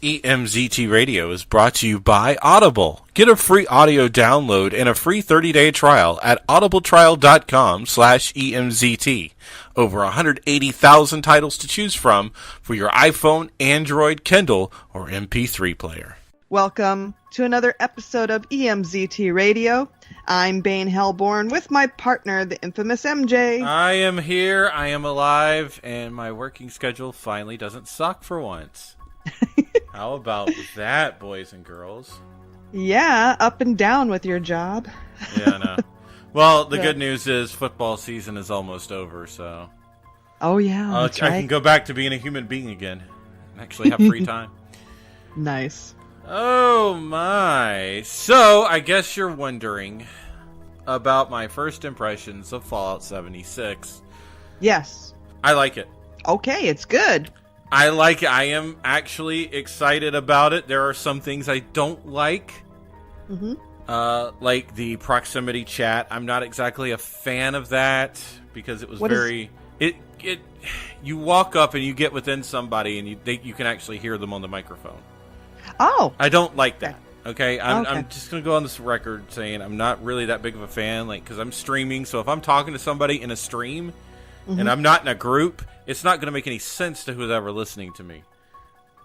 EMZT Radio is brought to you by Audible. Get a free audio download and a free 30-day trial at audibletrial.com/EMZT. Over 180,000 titles to choose from for your iPhone, Android, Kindle, or MP3 player. Welcome to another episode of EMZT Radio. I'm Bane Hellborn with my partner, the infamous MJ. I am here, I am alive, and my working schedule finally doesn't suck for once. How about that, boys and girls? Yeah, up and down with your job. Yeah, I know. Well, the good news is football season is almost over, so... Oh, yeah, that's right. I can go back to being a human being again and actually have free time. Nice. Oh, my. So, I guess you're wondering about my first impressions of Fallout 76. Yes. I like it. Okay, it's good. I like it. I am actually excited about it. There are some things I don't like. Mm-hmm. Like the proximity chat. I'm not exactly a fan of that because it was you walk up and you get within somebody and you can actually hear them on the microphone. Oh. I don't like that. Okay? I'm just going to go on this record saying I'm not really that big of a fan, like, because I'm streaming. So if I'm talking to somebody in a stream and I'm not in a group, it's not going to make any sense to who's ever listening to me.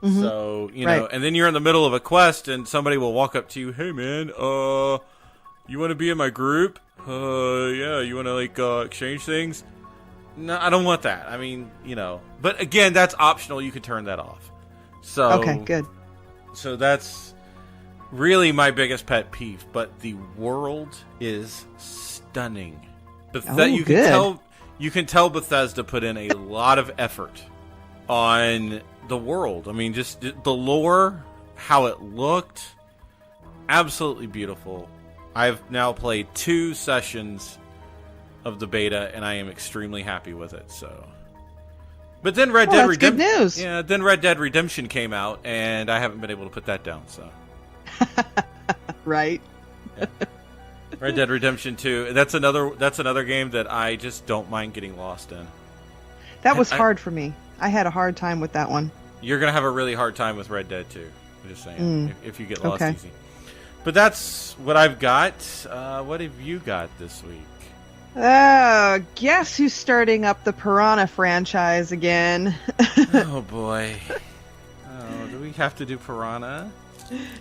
Mm-hmm. So, you know, and then you're in the middle of a quest and somebody will walk up to you, hey, man, you want to be in my group? Yeah, you want to, like, exchange things? No, I don't want that. I mean, you know. But, again, that's optional. You could turn that off. So, okay, good. So that's really my biggest pet peeve. But the world is stunning. You can tell Bethesda put in a lot of effort on the world. I mean, just the lore, how it looked, absolutely beautiful. I've now played 2 sessions of the beta, and I am extremely happy with it. So, but then Red Dead Redemption, good news. Yeah, then Red Dead Redemption came out, and I haven't been able to put that down. So, right. Yeah. Red Dead Redemption 2. That's another game that I just don't mind getting lost in. That was hard for me. I had a hard time with that one. You're going to have a really hard time with Red Dead 2. I'm just saying, if you get lost easy. But that's what I've got. What have you got this week? Guess who's starting up the Piranha franchise again? Oh, boy. Oh, do we have to do Piranha?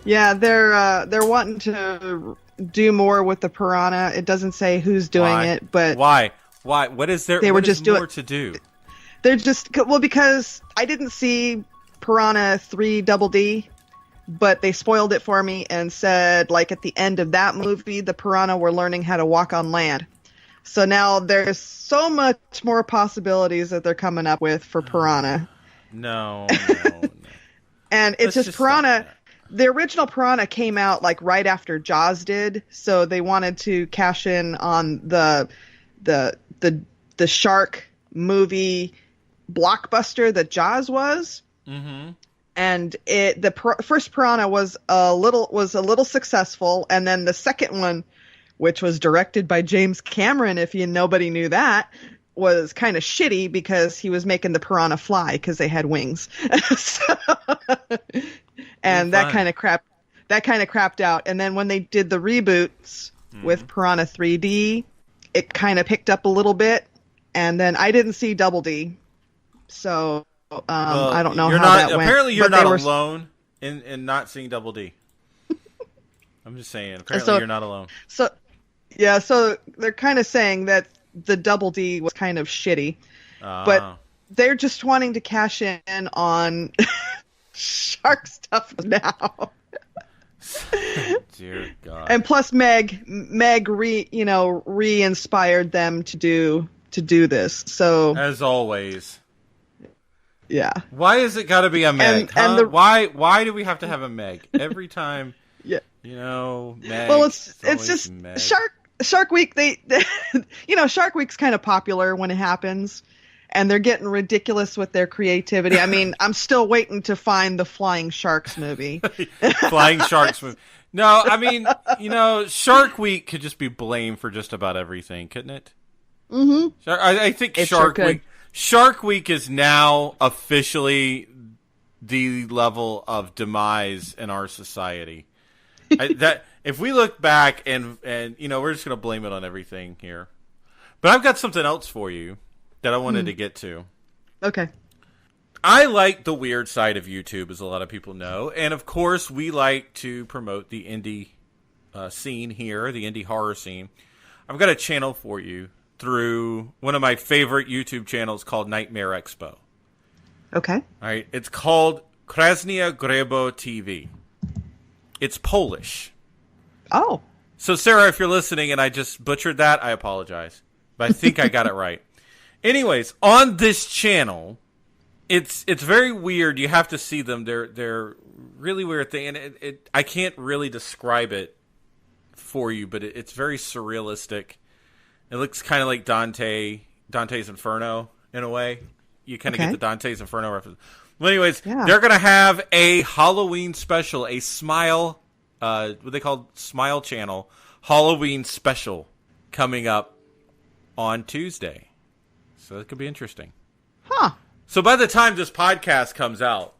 Yeah, they're wanting to do more with the Piranha. It doesn't say who's doing it, but why? What is there? They were just more to do. They're just because I didn't see Piranha 3 Double D, but they spoiled it for me and said, like, at the end of that movie, the Piranha were learning how to walk on land. So now there's so much more possibilities that they're coming up with for Piranha. No. And it's just Piranha. The original Piranha came out like right after Jaws did, so they wanted to cash in on the shark movie blockbuster that Jaws was. Mm-hmm. And first Piranha was a little successful, and then the second one, which was directed by James Cameron, if nobody knew that, was kind of shitty because he was making the piranha fly because they had wings. And that kind of crapped out. And then when they did the reboots with Piranha 3D, it kind of picked up a little bit. And then I didn't see Double D, so I don't know how that went. Apparently, you're not alone in not seeing Double D. I'm just saying. Apparently, you're not alone. So they're kind of saying that the Double D was kind of shitty, but they're just wanting to cash in on shark stuff now. Dear God. And plus, Meg re-inspired them to do this. So as always. Yeah. Why is it got to be a Meg? Why do we have to have a Meg every time? Yeah. You know, Meg. Well, it's just Meg. Shark Week. They Shark Week's kind of popular when it happens, and they're getting ridiculous with their creativity. I mean, I'm still waiting to find the Flying Sharks movie. Flying Sharks movie. No, I mean, Shark Week could just be blamed for just about everything, couldn't it? Mm-hmm. I think Shark Week is now officially the level of demise in our society. That if we look back and we're just going to blame it on everything here. But I've got something else for you that I wanted to get to. Okay. I like the weird side of YouTube, as a lot of people know. And, of course, we like to promote the indie scene here, the indie horror scene. I've got a channel for you through one of my favorite YouTube channels called Nightmare Expo. Okay. All right. It's called Krasnia Grebo TV. It's Polish. Oh. So, Sarah, if you're listening and I just butchered that, I apologize. But I think I got it right. Anyways, on this channel, it's very weird. You have to see them. They're really weird thing, and I can't really describe it for you, but it's very surrealistic. It looks kind of like Dante's Inferno in a way. You kind of get the Dante's Inferno reference. Well, anyways, they're going to have a Halloween special, a Smile, what they call Smile Channel Halloween special coming up on Tuesday. So it could be interesting. Huh. So by the time this podcast comes out,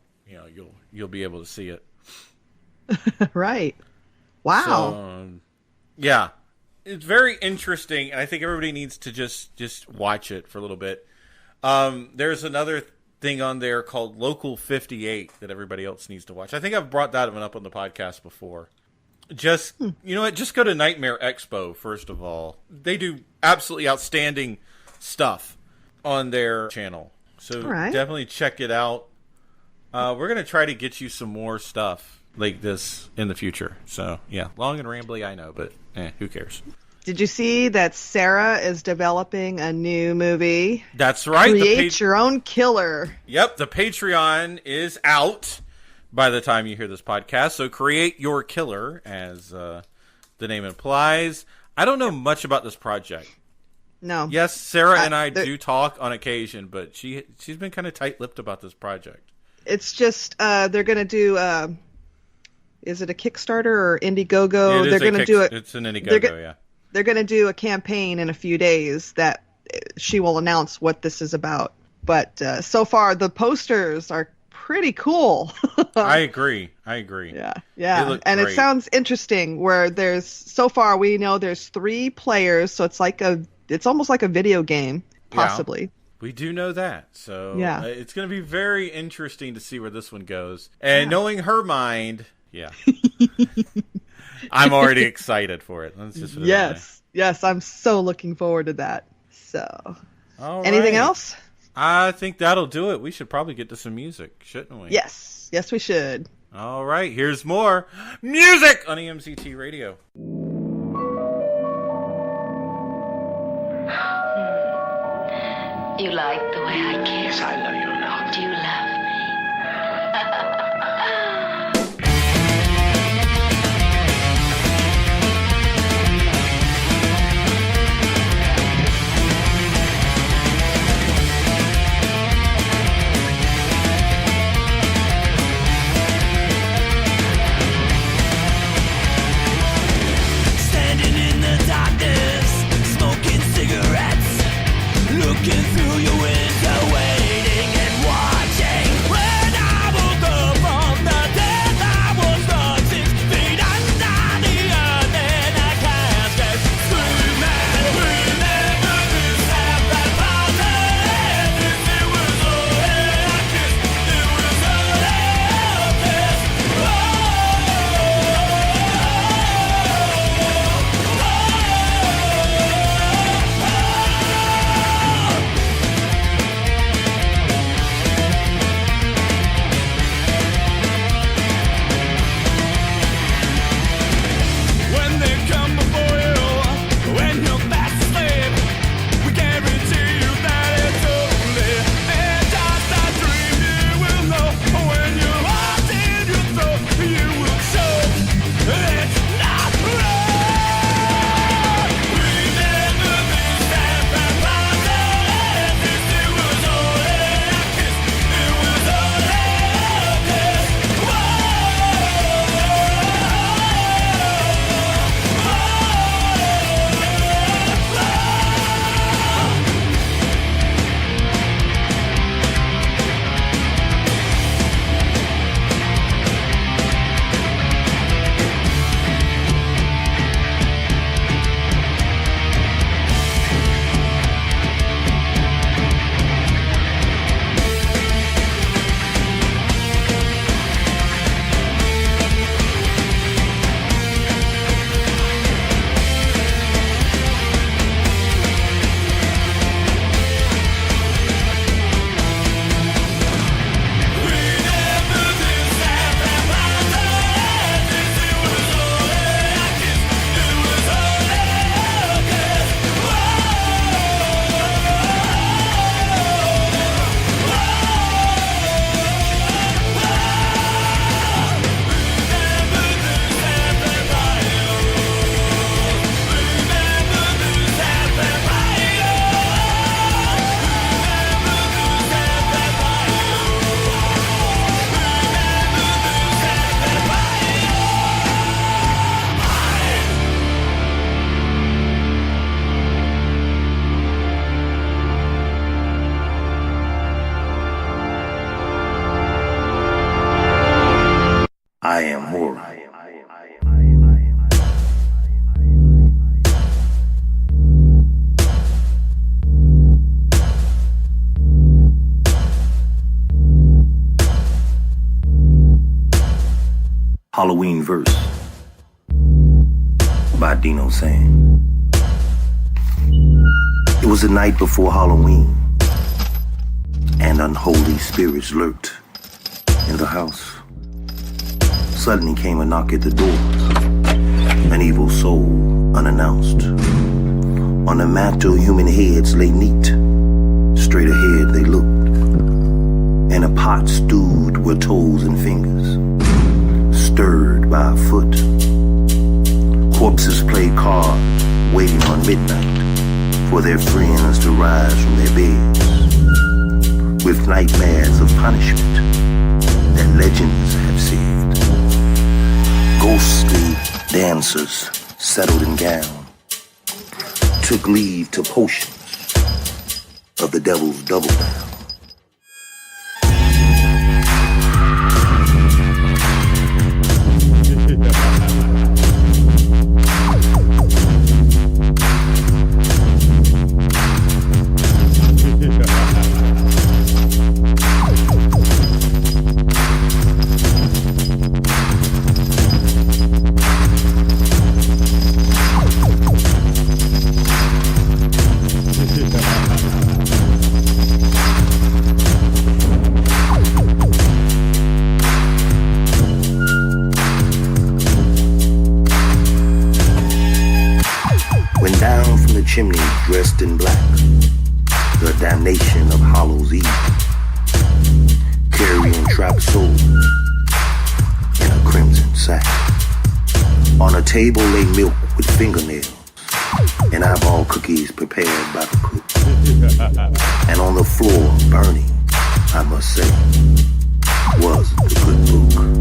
you'll be able to see it. Right. Wow. So, yeah. It's very interesting, and I think everybody needs to just watch it for a little bit. There's another thing on there called Local 58 that everybody else needs to watch. I think I've brought that one up on the podcast before. Just you know what? Just go to Nightmare Expo first of all. They do absolutely outstanding stuff on their channel, so definitely check it out. We're gonna try to get you some more stuff like this in the future. So yeah, long and rambly, I know, but who cares? Did you see that Sarah is developing a new movie? That's right. Create Your Own Killer. Yep, the Patreon is out by the time you hear this podcast. So Create Your Killer, as the name implies. I don't know much about this project. No. Yes, Sarah and I do talk on occasion, but she's been kind of tight-lipped about this project. It's just they're going to do. Is it a Kickstarter or Indiegogo? They're going to do it. It's an Indiegogo, yeah. They're going to do a campaign in a few days that she will announce what this is about. But so far, the posters are pretty cool. I agree. Yeah. And it sounds interesting. Where so far we know there's 3 players, so it's almost like a video game, possibly. Yeah, we do know that. So it's going to be very interesting to see where this one goes. And knowing her mind, I'm already excited for it. Let's just yes, I'm so looking forward to that. So, anything else? I think that'll do it. We should probably get to some music, shouldn't we? Yes, we should. All right, here's more music on EMZT Radio. You like the way I kiss? Yes, I love you a lot. Do you love me? Standing in the darkness, smoking cigarettes, looking through your window, waiting and watching. I am horror. Halloween verse by Dino Sang. It was the night before Halloween, and unholy spirits lurked in the house. Suddenly came a knock at the door. An evil soul, unannounced. On the mantle, human heads lay neat. Straight ahead they looked. In a pot stewed were toes and fingers, stirred by a foot. Corpses played cards, waiting on midnight for their friends to rise from their beds with nightmares of punishment that legends have said. Ghostly dancers, settled in gown, took leave to potions of the devil's double down. Chimney dressed in black, the damnation of Hallows Eve, carrying trapped soul in a crimson sack. On a table lay milk with fingernails and eyeball cookies prepared by the cook. And on the floor, burning, I must say, was the good book.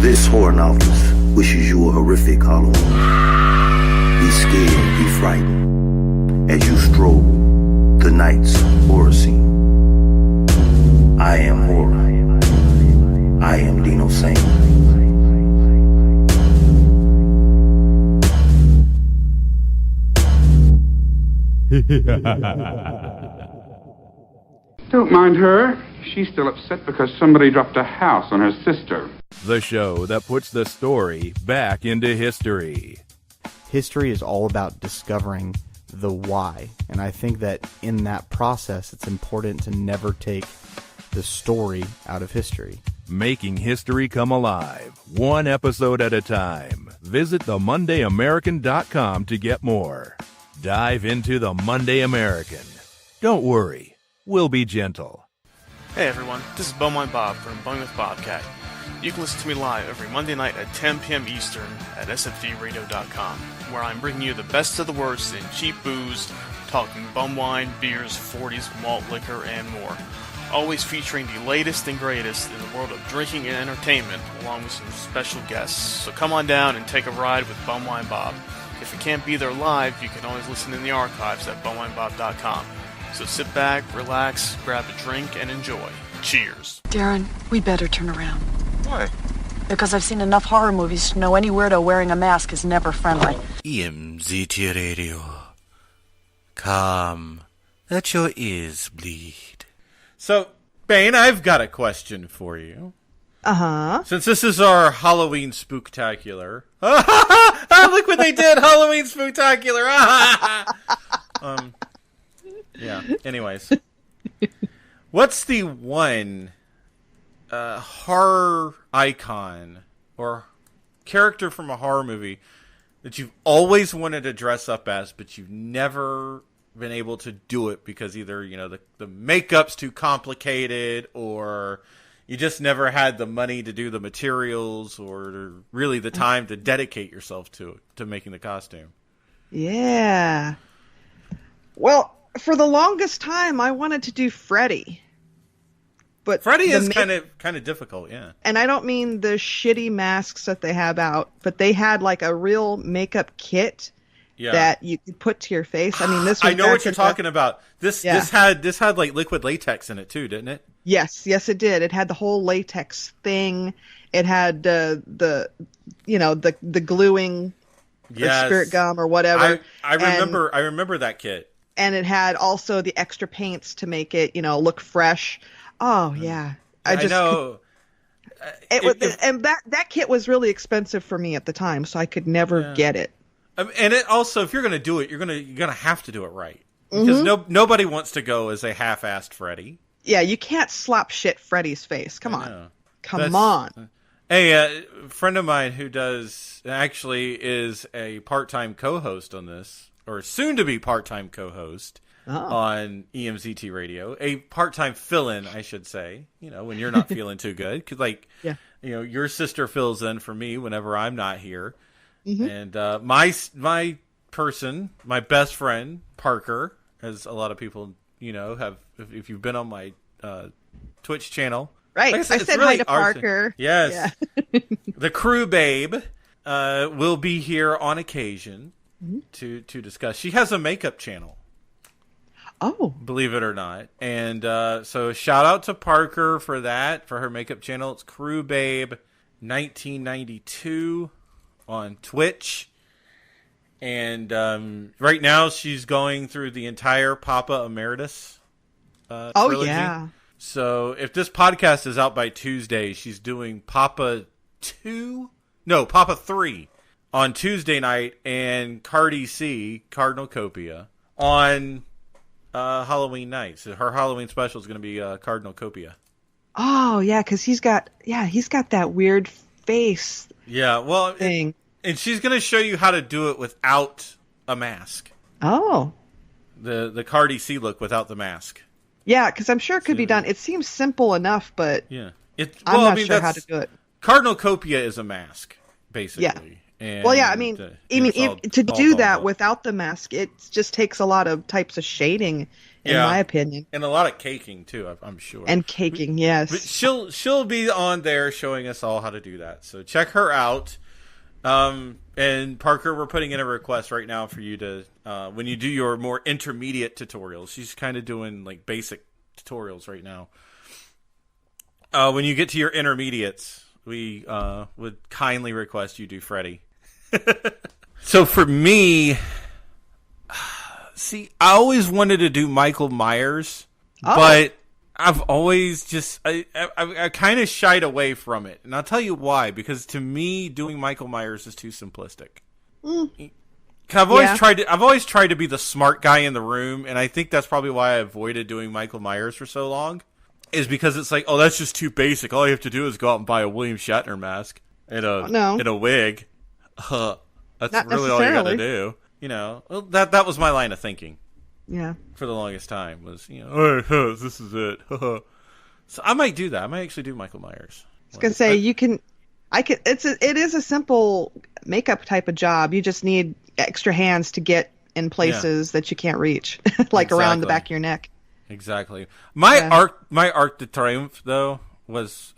This horror novelist wishes you a horrific Halloween. Be scared, be frightened as you stroll the night's horror scene. I am horror. I am Dino Sang. Don't mind her. She's still upset because somebody dropped a house on her sister. The show that puts the story back into history. History is all about discovering the why. And I think that in that process, it's important to never take the story out of history. Making history come alive, one episode at a time. Visit theMondayAmerican.com to get more. Dive into The Monday American. Don't worry, we'll be gentle. Hey everyone, this is Bowmine Bob from Bowling with Bobcat. You can listen to me live every Monday night at 10 p.m. Eastern at sfgradio.com, where I'm bringing you the best of the worst in cheap booze, talking bum wine, beers, 40s, malt liquor, and more. Always featuring the latest and greatest in the world of drinking and entertainment, along with some special guests. So come on down and take a ride with Bumwine Bob. If you can't be there live, you can always listen in the archives at bumwinebob.com. So sit back, relax, grab a drink, and enjoy. Cheers. Darren, we better turn around. Why? Because I've seen enough horror movies to know any weirdo wearing a mask is never friendly. EMZT Radio. Come, let your ears bleed. So, Bane, I've got a question for you. Uh-huh. Since this is our Halloween Spooktacular. Look what they did! Halloween Spooktacular! Yeah, anyways. What's the one horror icon or character from a horror movie that you've always wanted to dress up as, but you've never been able to do it because either, you know, the makeup's too complicated, or you just never had the money to do the materials, or really the time to dedicate yourself to making the costume? Yeah. Well, for the longest time, I wanted to do Freddy. But Freddy is kind of difficult, yeah. And I don't mean the shitty masks that they have out, but they had like a real makeup kit that you could put to your face. I mean, this was I know what you're talking about. This had like liquid latex in it too, didn't it? Yes, it did. It had the whole latex thing. It had the gluing spirit gum or whatever. I remember that kit. And it had also the extra paints to make it, look fresh. Oh yeah, I know. And that kit was really expensive for me at the time, so I could never get it. And it also, if you're gonna do it, you're gonna have to do it right, because nobody wants to go as a half-assed Freddy. Yeah, you can't slap shit Freddy's face. Come on. Hey, a friend of mine who is a part-time co-host on this, or soon to be part-time co-host. On EMZT Radio, a part-time fill-in, I should say. When you're not feeling too good, because your sister fills in for me whenever I'm not here, and my best friend Parker, as a lot of people have, if you've been on my Twitch channel, right? Like I said hi to Parker. Yes, yeah. The crew babe will be here on occasion to discuss. She has a makeup channel. Oh, believe it or not. And so shout out to Parker for her makeup channel. It's Crew Babe 1992 on Twitch. And right now she's going through the entire Papa Emeritus trilogy. Yeah. So if this podcast is out by Tuesday, she's doing Papa 3 on Tuesday night, and Cardi C, Cardinal Copia, on Halloween night. So her Halloween special is going to be Cardinal Copia. Oh yeah, because he's got that weird face. Yeah, well, thing. And she's going to show you how to do it without a mask. Oh, the Cardi C look without the mask. Yeah, because I'm sure it could be done. It seems simple enough, but yeah, I'm not sure how to do it. Cardinal Copia is a mask, basically. Yeah. And to do that without the mask, it just takes a lot of types of shading, in my opinion, and a lot of caking too. I'm sure. And caking, yes. But she'll be on there showing us all how to do that. So check her out. And Parker, we're putting in a request right now for you to when you do your more intermediate tutorials. She's kind of doing like basic tutorials right now. When you get to your intermediates, we would kindly request you do Freddy. So for me, see, I always wanted to do Michael Myers, but I've always just I kind of shied away from it, and I'll tell you why. Because to me, doing Michael Myers is too simplistic. I've always tried to be the smart guy in the room, and I think that's probably why I avoided doing Michael Myers for so long. Is because it's like, oh, that's just too basic. All you have to do is go out and buy a William Shatner mask and a wig. That's Not really all you got to do. Well, that was my line of thinking. Yeah. For the longest time was, oh, this is it. So I might do that. I might actually do Michael Myers. I was gonna say it is a simple makeup type of job. You just need extra hands to get in places that you can't reach, like around the back of your neck. Exactly. My arc de triomphe though was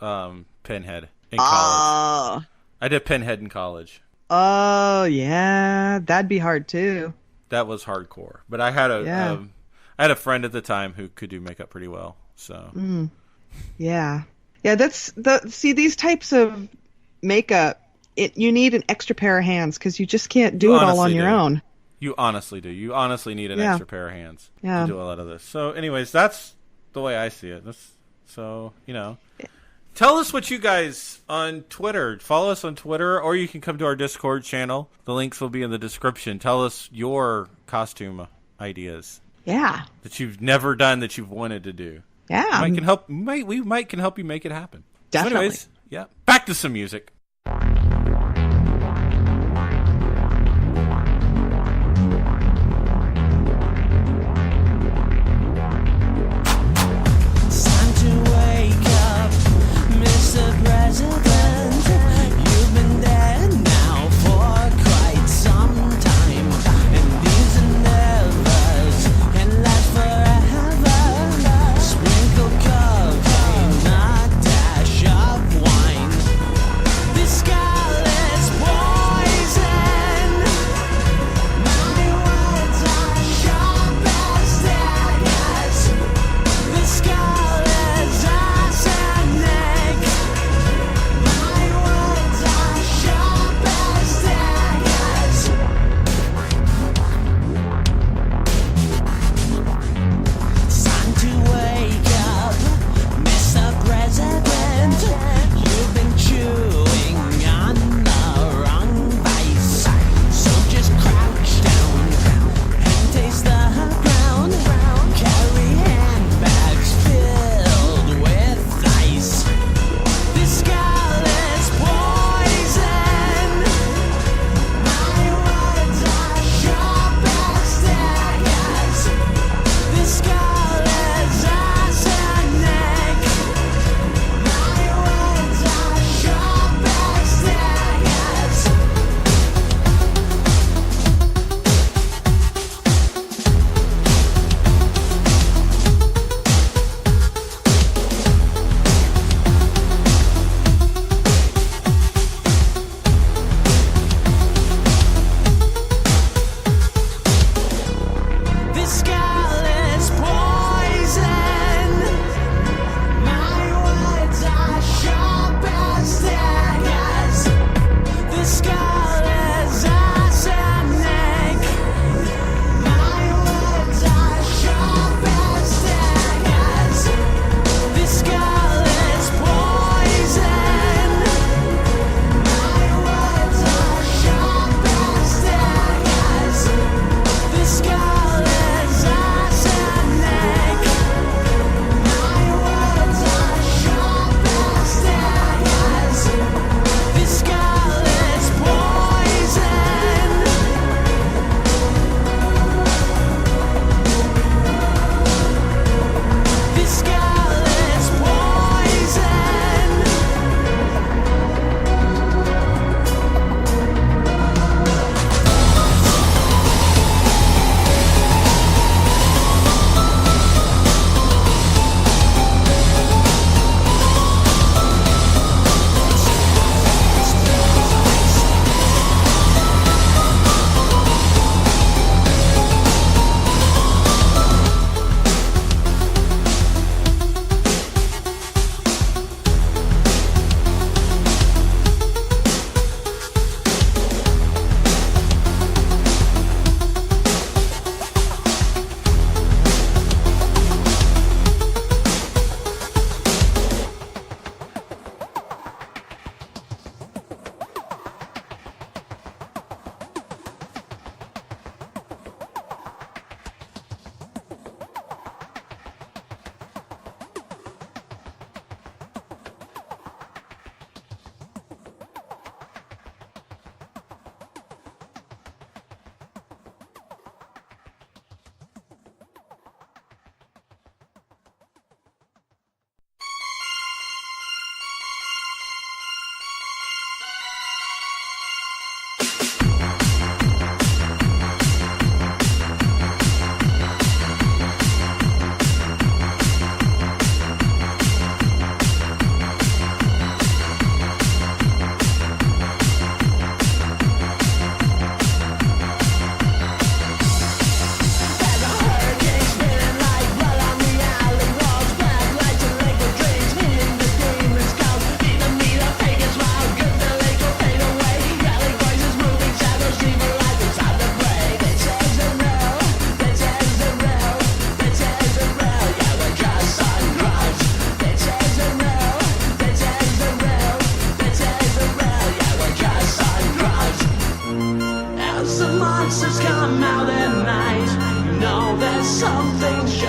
Pinhead in college. I did Pinhead in college. Oh yeah, that'd be hard too. That was hardcore. But I had I had a friend at the time who could do makeup pretty well. So yeah, see, these types of makeup, you need an extra pair of hands because you just can't do it all on your own. You honestly do. You honestly need an extra pair of hands to do a lot of this. So, anyways, that's the way I see it. Tell us what you guys on Twitter. Follow us on Twitter, or you can come to our Discord channel. The links will be in the description. Tell us your costume ideas. Yeah. That you've never done that you've wanted to do. Yeah. We can help you make it happen. Definitely. So anyways, yeah. Back to some music. You've been dead now for quite some time, and these endeavors can last forever. Sprinkle cocaine, a dash of wine.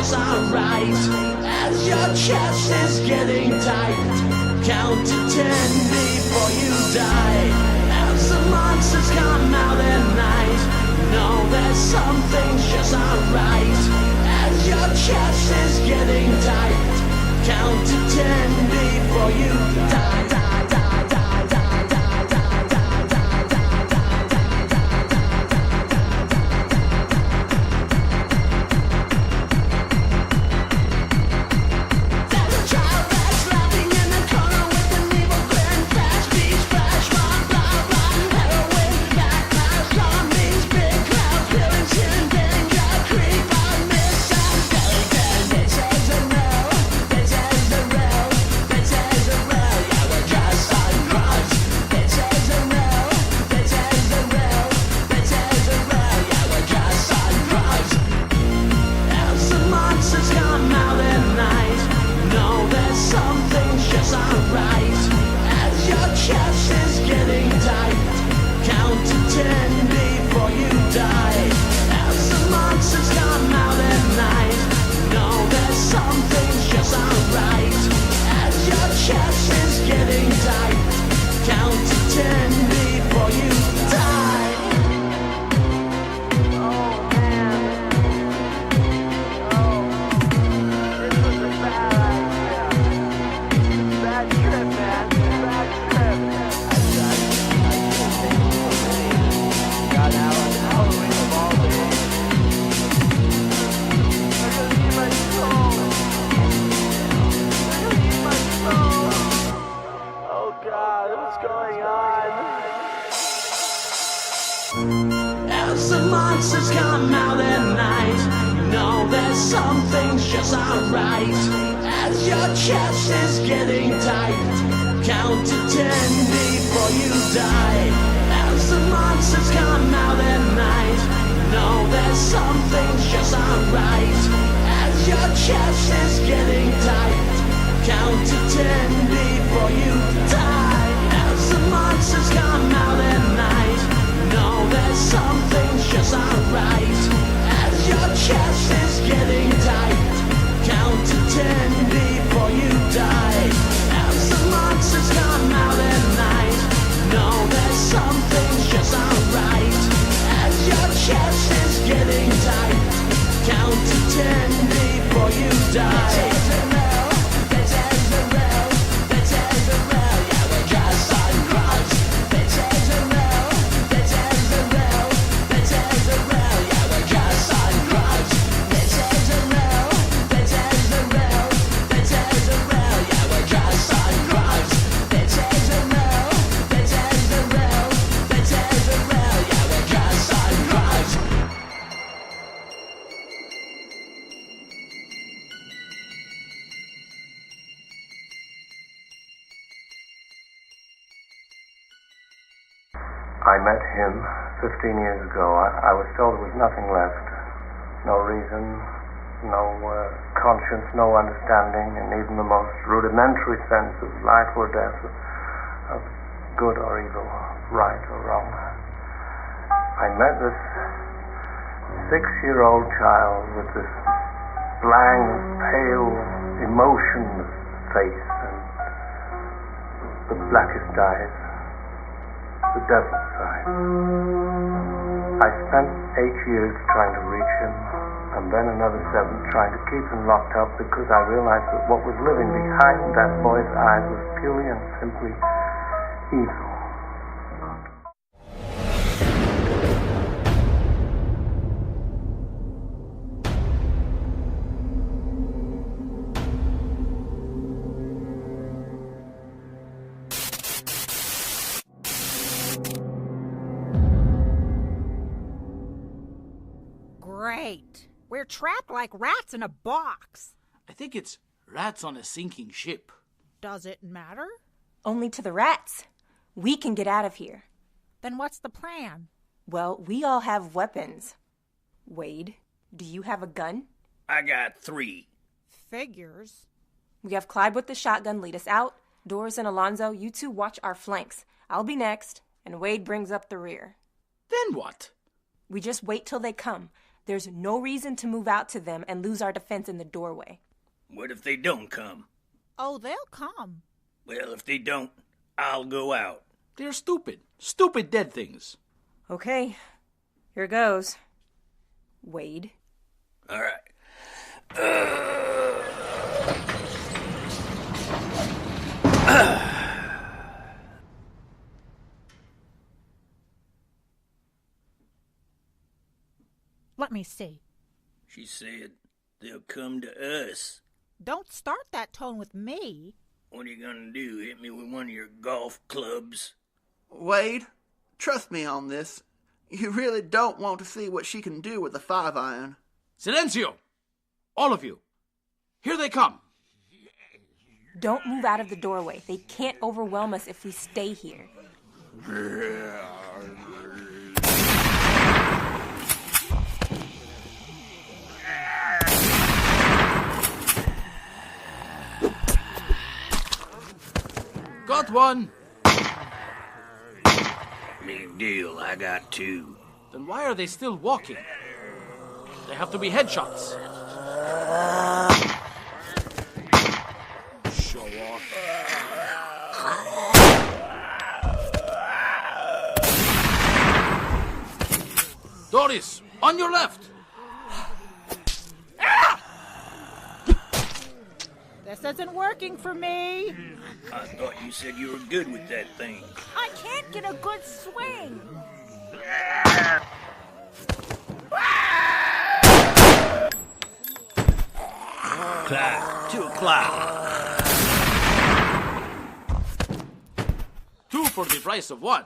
just alright. As your chest is getting tight, count to 10 before you die. As the monsters come out at night, know that something's just alright. As your chest is getting tight, count to 10 before you die. As the monsters come out at night, know that something's just alright. As your chest is getting tight, count to 10 before you die. As the monsters come out at night, know that something's just alright. As your chest is getting tight, count to 10 before you die. As the monsters come out at night, know that something's just alright. As your chest is getting tight, count to 10 before you die. As the monsters come out at night, know that something's just alright. As your chest is getting tight, count to 10 before you die. I met him 15 years ago. I was told there was nothing left. No reason, no conscience, no understanding, and even the most rudimentary sense of life or death, of good or evil, right or wrong. I met this 6-year-old child with this blank, pale, emotionless face and the blackest eyes. The devil's side. I spent 8 years trying to reach him, and then another 7 trying to keep him locked up, because I realized that what was living behind that boy's eyes was purely and simply evil. Great. We're trapped like rats in a box. I think it's rats on a sinking ship. Does it matter? Only to the rats. We can get out of here. Then what's the plan? Well, we all have weapons. Wade, do you have a gun? I got 3. Figures. We have Clyde with the shotgun lead us out. Doris and Alonzo, you two watch our flanks. I'll be next, and Wade brings up the rear. Then what? We just wait till they come. There's no reason to move out to them and lose our defense in the doorway. What if they don't come? Oh, they'll come. Well, if they don't, I'll go out. They're stupid. Stupid dead things. Okay, here goes. Wade. All right. Let me see. She said they'll come to us. Don't start that tone with me. What are you gonna do, hit me with one of your golf clubs? Wade, trust me on this. You really don't want to see what she can do with the 5-iron. Silencio! All of you. Here they come. Don't move out of the doorway. They can't overwhelm us if we stay here. Got one. Big deal, I got 2. Then why are they still walking? They have to be headshots. Show off. Doris, on your left. This isn't working for me. I thought you said you were good with that thing. I can't get a good swing. Clyde, 2 o'clock. 2 for the price of 1.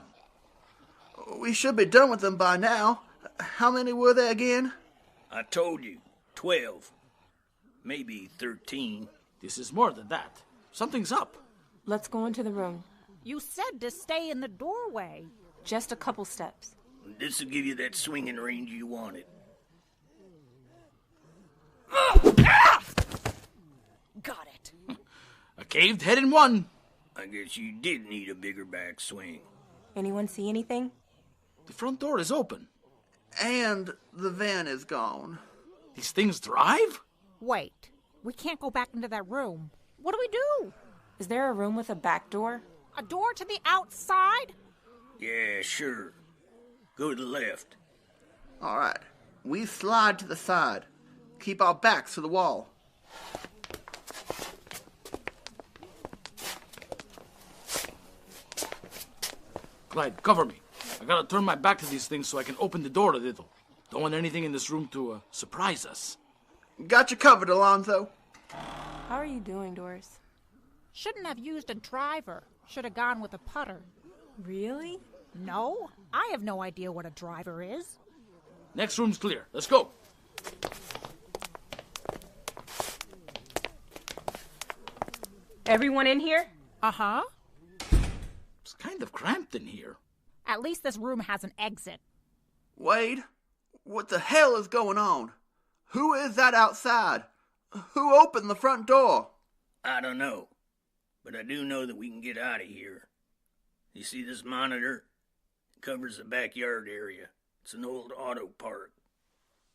We should be done with them by now. How many were there again? I told you, 12. Maybe 13. This is more than that. Something's up. Let's go into the room. You said to stay in the doorway. Just a couple steps. This'll give you that swinging range you wanted. Got it. A caved head in 1. I guess you did need a bigger back swing. Anyone see anything? The front door is open. And the van is gone. These things drive? Wait. We can't go back into that room. What do we do? Is there a room with a back door? A door to the outside? Yeah, sure. Go to the left. All right. We slide to the side. Keep our backs to the wall. Clyde, cover me. I gotta turn my back to these things so I can open the door a little. Don't want anything in this room to surprise us. Got you covered, Alonzo. How are you doing, Doris? Shouldn't have used a driver. Should have gone with a putter. Really? No, I have no idea what a driver is. Next room's clear. Let's go. Everyone in here? Uh-huh. It's kind of cramped in here. At least this room has an exit. Wade, what the hell is going on? Who is that outside? Who opened the front door? I don't know, but I do know that we can get out of here. You see this monitor? It covers the backyard area. It's an old auto park.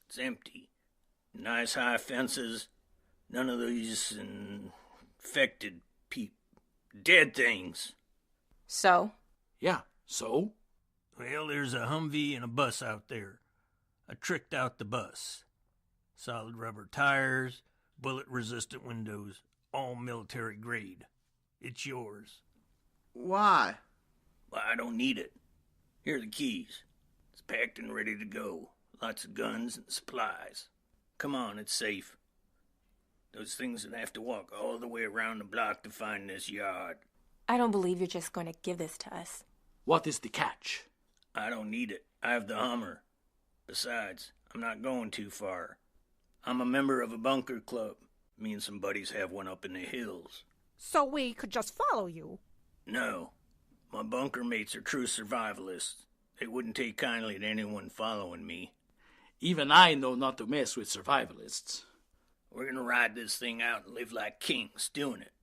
It's empty. Nice high fences. None of these infected dead things. So? Yeah, so? Well, there's a Humvee and a bus out there. I tricked out the bus. Solid rubber tires, bullet-resistant windows, all military grade. It's yours. Why? Well, I don't need it. Here are the keys. It's packed and ready to go. Lots of guns and supplies. Come on, it's safe. Those things would have to walk all the way around the block to find this yard. I don't believe you're just going to give this to us. What is the catch? I don't need it. I have the Hummer. Besides, I'm not going too far. I'm a member of a bunker club. Me and some buddies have one up in the hills. So we could just follow you? No. My bunker mates are true survivalists. They wouldn't take kindly to anyone following me. Even I know not to mess with survivalists. We're gonna ride this thing out and live like kings doing it.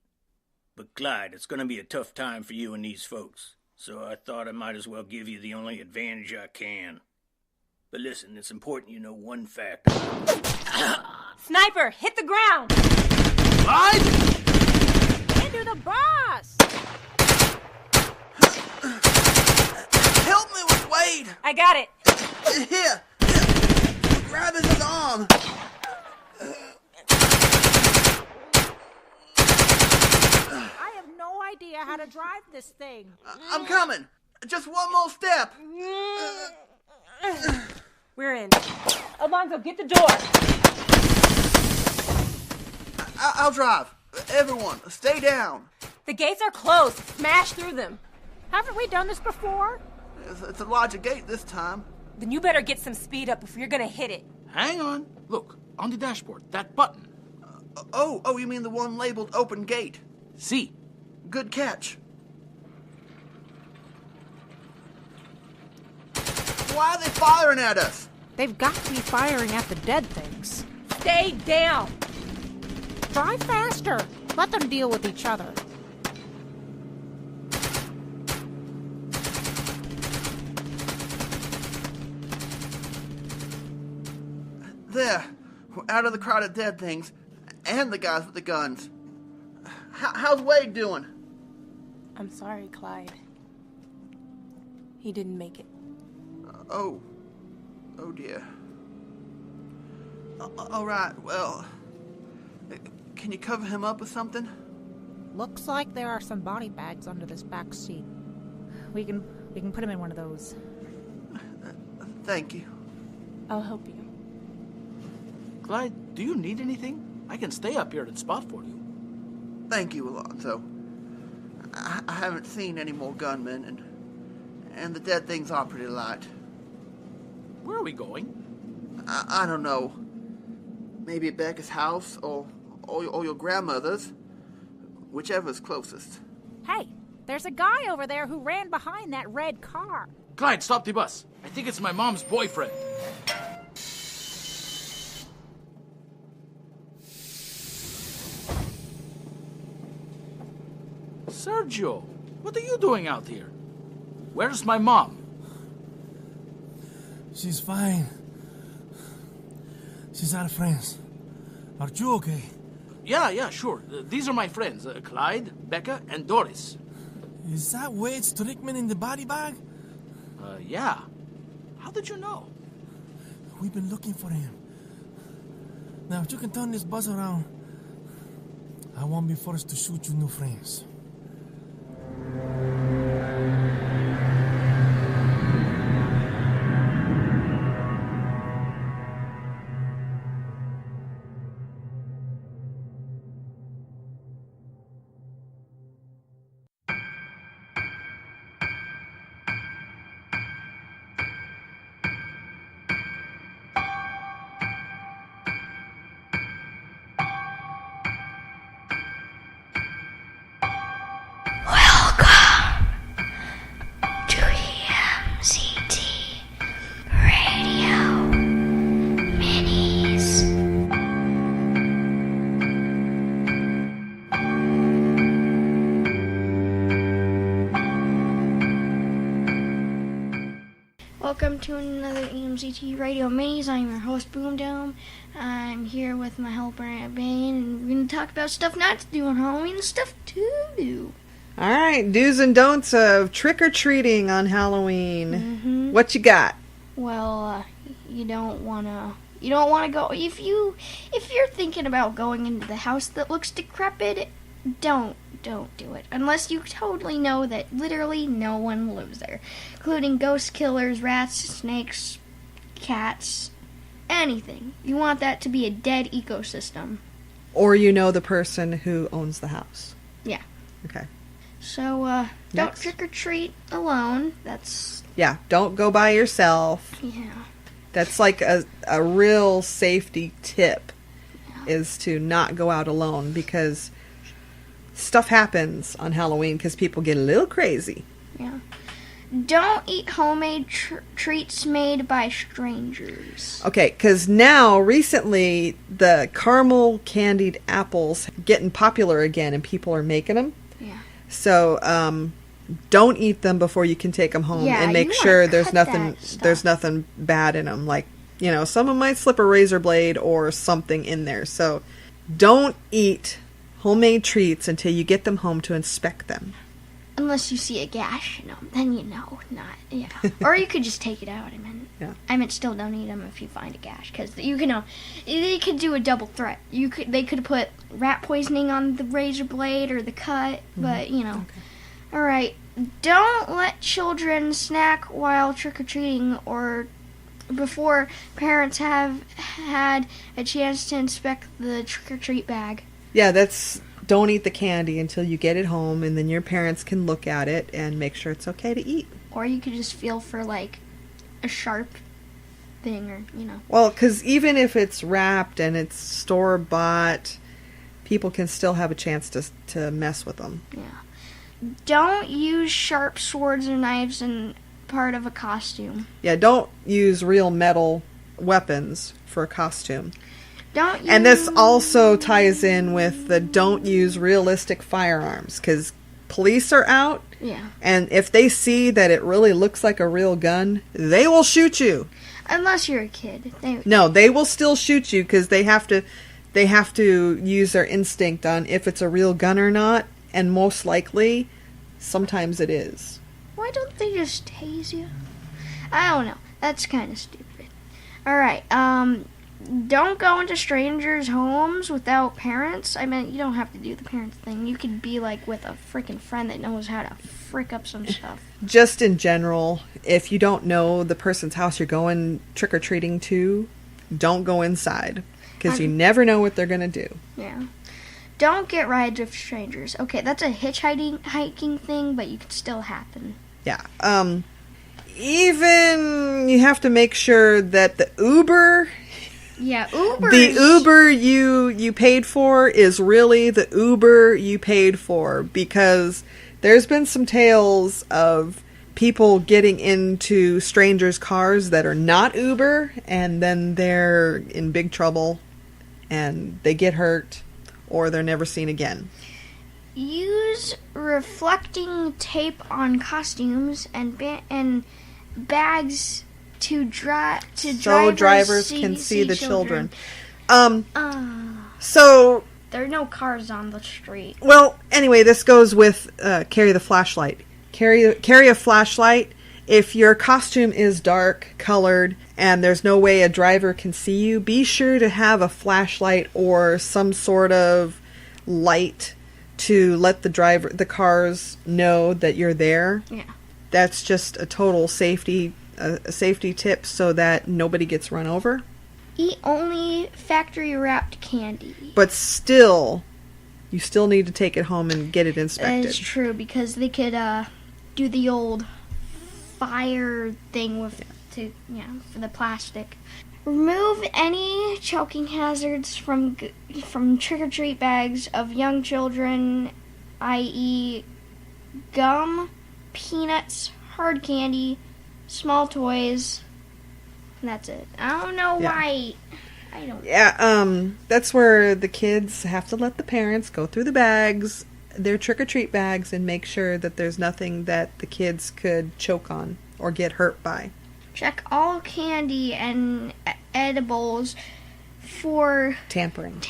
But Clyde, it's gonna be a tough time for you and these folks, so I thought I might as well give you the only advantage I can. But listen, it's important you know one fact. Sniper, hit the ground! Clyde! Into the bus! Help me with Wade! I got it. Here! Grab his arm! I have no idea how to drive this thing. I'm coming! Just one more step! We're in. Alonzo, get the door. I'll drive. Everyone, stay down. The gates are closed. Smash through them. Haven't we done this before? It's a larger gate this time. Then you better get some speed up if you're gonna hit it. Hang on. Look, on the dashboard, that button. Oh, you mean the one labeled open gate? See. Good catch. Why are they firing at us? They've got to be firing at the dead things. Stay down. Drive faster. Let them deal with each other. There. We're out of the crowd of dead things. And the guys with the guns. How's Wade doing? I'm sorry, Clyde. He didn't make it. Oh dear. All right, well, can you cover him up with something? Looks like there are some body bags under this back seat. We can put him in one of those. Thank you. I'll help you. Clyde, do you need anything? I can stay up here and spot for you. Thank you, Alonzo. I haven't seen any more gunmen, and the dead things are pretty light. Where are we going? I don't know. Maybe Becca's house or your grandmother's. Whichever's closest. Hey, there's a guy over there who ran behind that red car. Clyde, stop the bus. I think it's my mom's boyfriend. Sergio, what are you doing out here? Where's my mom? She's fine. She's out of friends. Are you okay? Yeah, sure. These are my friends, Clyde, Becca, and Doris. Is that Wade Strickman in the body bag? Yeah. How did you know? We've been looking for him. Now, if you can turn this bus around, I won't be forced to shoot you new friends. Welcome to another EMZT Radio Minis. I'm your host, Boomdome. I'm here with my helper, Aunt Bane, and we're going to talk about stuff not to do on Halloween and stuff to do. All right, do's and don'ts of trick-or-treating on Halloween. Mm-hmm. What you got? Well, you don't want to go, if you're thinking about going into the house that looks decrepit, don't do it. Unless you totally know that literally no one lives there. Including ghost killers, rats, snakes, cats, anything. You want that to be a dead ecosystem. Or you know the person who owns the house. Yeah. Okay. So, don't trick-or-treat alone. Yeah, don't go by yourself. Yeah. That's like a real safety tip, is to not go out alone, because stuff happens on Halloween because people get a little crazy. Yeah. Don't eat homemade treats made by strangers. Okay, because now, recently, the caramel candied apples getting popular again, and people are making them. Yeah. So, don't eat them before you can take them home, Yeah, and make you sure wanna there's cut nothing that stuff. there's nothing bad in them. Like, you know, someone might slip a razor blade or something in there. So don't eat homemade treats until you get them home to inspect them. Unless you see a gash in them, then you know. Or you could just take it out. I meant still don't eat them if you find a gash, because you can. They could do a double threat. They could put rat poisoning on the razor blade or the cut, but you know. Okay. All right, don't let children snack while trick or treating or before parents have had a chance to inspect the trick or treat bag. Yeah, don't eat the candy until you get it home, and then your parents can look at it and make sure it's okay to eat. Or you could just feel for, like, a sharp thing, or, you know. Well, because even if it's wrapped and it's store-bought, people can still have a chance to mess with them. Yeah. Don't use sharp swords or knives in part of a costume. Yeah, don't use real metal weapons for a costume. And this also ties in with the don't use realistic firearms, because police are out, and if they see that it really looks like a real gun, they will shoot you. Unless you're a kid. No, they will still shoot you, because they have to use their instinct on if it's a real gun or not, and most likely, sometimes it is. Why don't they just tase you? I don't know. That's kind of stupid. All right. Don't go into strangers' homes without parents. I mean, you don't have to do the parents thing. You could be like with a freaking friend that knows how to frick up some stuff. Just in general, if you don't know the person's house you're going trick-or-treating to, don't go inside, because you never know what they're going to do. Yeah. Don't get rides with strangers. Okay, that's a hitchhiking thing, but it could still happen. Yeah. Even you have to make sure that the Uber... Yeah, Uber. The Uber you paid for is really the Uber you paid for, because there's been some tales of people getting into strangers' cars that are not Uber, and then they're in big trouble and they get hurt or they're never seen again. Use reflecting tape on costumes and bags so drivers can see the children. So there are no cars on the street. Well, anyway, this goes with carry the flashlight. Carry a flashlight. If your costume is dark colored and there's no way a driver can see you, be sure to have a flashlight or some sort of light to let the cars know that you're there. Yeah. That's just a total safety tip so that nobody gets run over. Eat only factory wrapped candy. But still, you still need to take it home and get it inspected. That is true, because they could do the old fire thing for the plastic. Remove any choking hazards from trick-or-treat bags of young children, i.e. gum, peanuts, hard candy, small toys, and that's it. I don't know why. I don't. Yeah, that's where the kids have to let the parents go through the bags, their trick-or-treat bags, and make sure that there's nothing that the kids could choke on or get hurt by. Check all candy and edibles for tampering.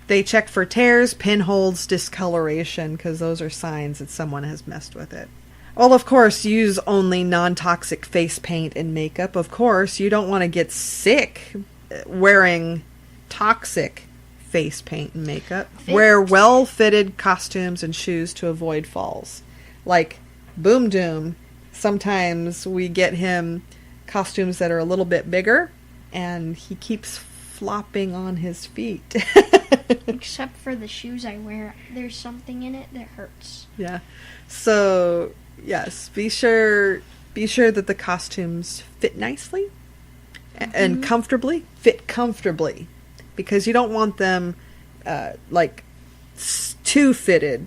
They check for tears, pinholes, discoloration, because those are signs that someone has messed with it. Well, of course, use only non-toxic face paint and makeup. Of course, you don't want to get sick wearing toxic face paint and makeup. Wear well-fitted costumes and shoes to avoid falls. Like Boom Doom, sometimes we get him costumes that are a little bit bigger, and he keeps flopping on his feet. Except for the shoes I wear. There's something in it that hurts. Yeah. So... yes, be sure that the costumes fit nicely and comfortably. Fit comfortably, because you don't want them too fitted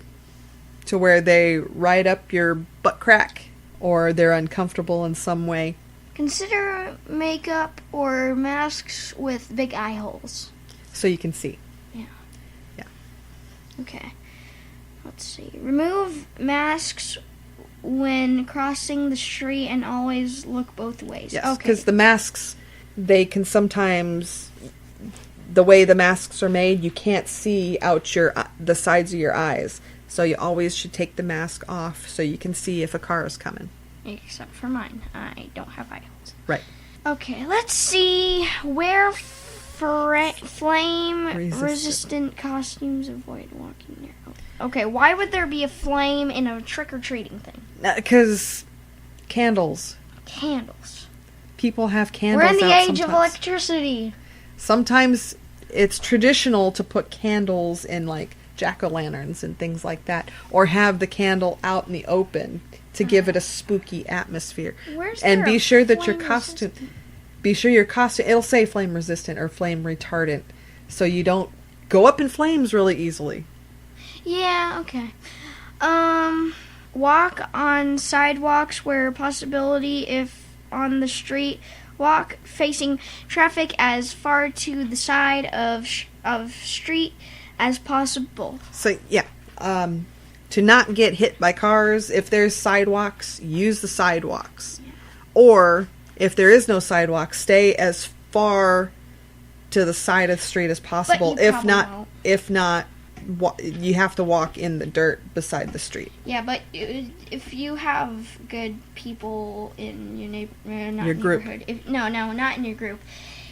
to where they ride up your butt crack or they're uncomfortable in some way. Consider makeup or masks with big eye holes, so you can see. Yeah. Okay. let's see. Remove masks when crossing the street and always look both ways. Yes, because the masks, they can sometimes, the way the masks are made, you can't see out the sides of your eyes. So you always should take the mask off so you can see if a car is coming. Except for mine. I don't have eye holes. Right. Okay, let's see. Wear flame-resistant costumes. Avoid walking near. Okay, why would there be a flame in a trick-or-treating thing? Because candles. Candles. People have candles. We're in the age sometimes. of electricity. Sometimes it's traditional to put candles in, like, jack-o'-lanterns and things like that, or have the candle out in the open to give it a spooky atmosphere. And be sure that your costume, it'll say flame resistant or flame retardant, so you don't go up in flames really easily. Yeah, okay. Walk on sidewalks where possibility. If on the street, walk facing traffic as far to the side of street as possible. So, yeah. To not get hit by cars, if there's sidewalks, use the sidewalks. Yeah. Or, if there is no sidewalk, stay as far to the side of the street as possible. If not, you have to walk in the dirt beside the street. Yeah, but if you have good people in your your group. Not in your group.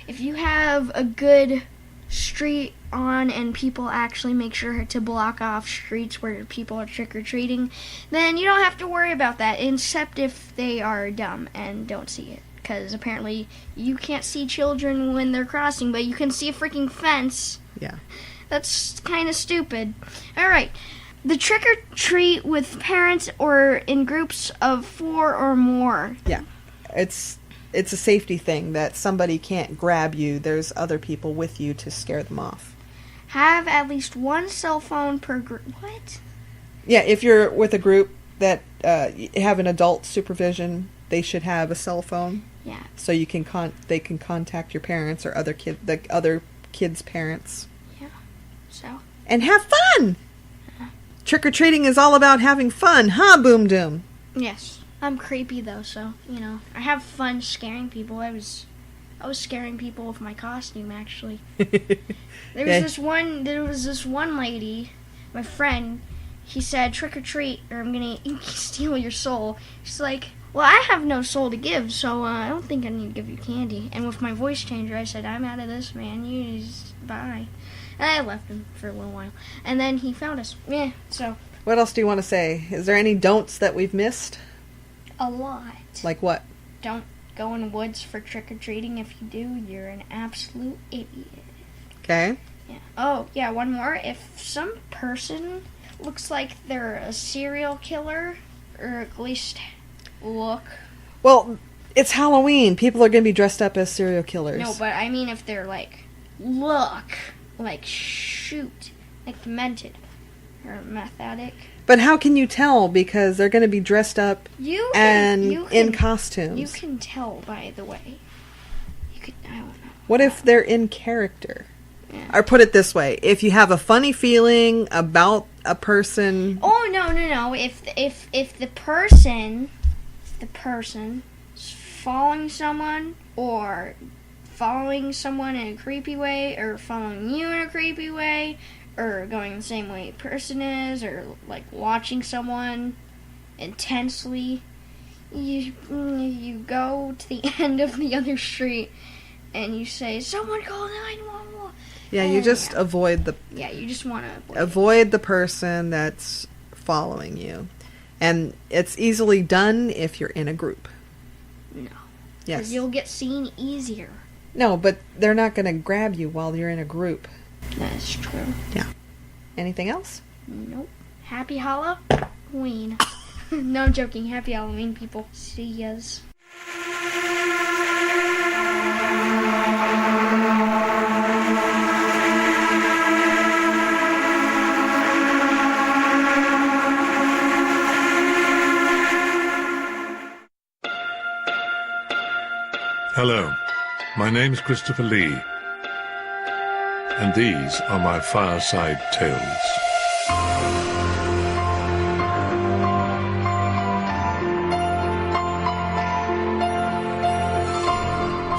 If you have a good street on and people actually make sure to block off streets where people are trick-or-treating, then you don't have to worry about that, except if they are dumb and don't see it. Because apparently you can't see children when they're crossing, but you can see a freaking fence. Yeah. That's kind of stupid. Alright. The trick-or-treat with parents or in groups of 4 or more. Yeah. It's a safety thing that somebody can't grab you. There's other people with you to scare them off. Have at least one cell phone per group. What? Yeah, if you're with a group that have an adult supervision, they should have a cell phone. Yeah. So you can they can contact your parents or other kids' parents. Yeah. So. And have fun. Trick-or-treating is all about having fun, huh, Boom Doom? Yes. I'm creepy though, so I have fun scaring people. I was scaring people with my costume actually. There was this one lady, my friend. He said, "Trick or treat, or I'm gonna steal your soul." She's like, "Well, I have no soul to give, so I don't think I need to give you candy." And with my voice changer, I said, "I'm out of this, man. You just bye." And I left him for a little while, and then he found us. Yeah. So. What else do you want to say? Is there any don'ts that we've missed? A lot. Like what? Don't go in the woods for trick-or-treating. If you do, you're an absolute idiot. Okay. Yeah. Oh, yeah, one more. If some person looks like they're a serial killer, or at least look... Well, it's Halloween. People are going to be dressed up as serial killers. No, but I mean if they're look, shoot, like demented, or meth addict. But how can you tell? Because they're going to be dressed up in costumes. You can tell by the way. I don't know. What if they're in character? Yeah. Or put it this way: if you have a funny feeling about a person. Oh no! If the person is following someone, or following someone in a creepy way, or following you in a creepy way, or going the same way a person is, or watching someone intensely, you go to the end of the other street and you say, "Someone call 911." Yeah, you just avoid the. Yeah, you just want to avoid the person that's following you, and it's easily done if you're in a group. No. Yes. Because you'll get seen easier. No, but they're not going to grab you while you're in a group. That's true. Yeah. Anything else? Nope. Happy Halloween. No, I'm joking. Happy Halloween, people. See yas. Hello, my name's Christopher Lee, and these are my fireside tales.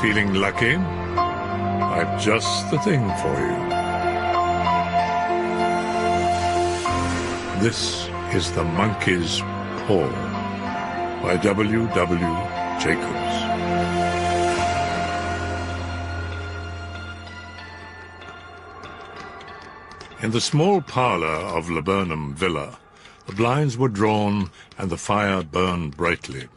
Feeling lucky? I've just the thing for you. This is The Monkey's Paw by W. W. Jacobs. In the small parlour of Laburnum Villa, the blinds were drawn and the fire burned brightly.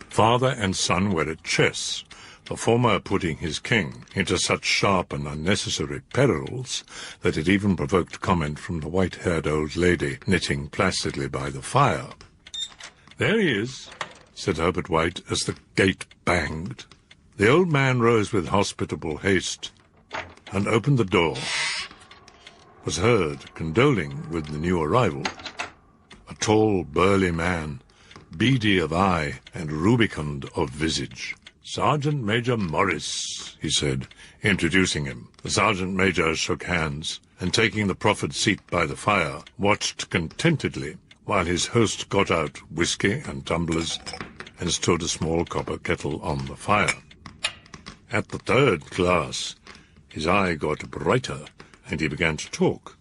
Father and son were at chess, the former putting his king into such sharp and unnecessary perils that it even provoked comment from the white-haired old lady knitting placidly by the fire. "There he is," said Herbert White as the gate banged. The old man rose with hospitable haste and opened the door. Was heard condoling with the new arrival. A tall, burly man, beady of eye and rubicund of visage. "Sergeant Major Morris," he said, introducing him. The sergeant major shook hands, and taking the proffered seat by the fire, watched contentedly while his host got out whiskey and tumblers and stood a small copper kettle on the fire. At the third glass, his eye got brighter, and he began to talk,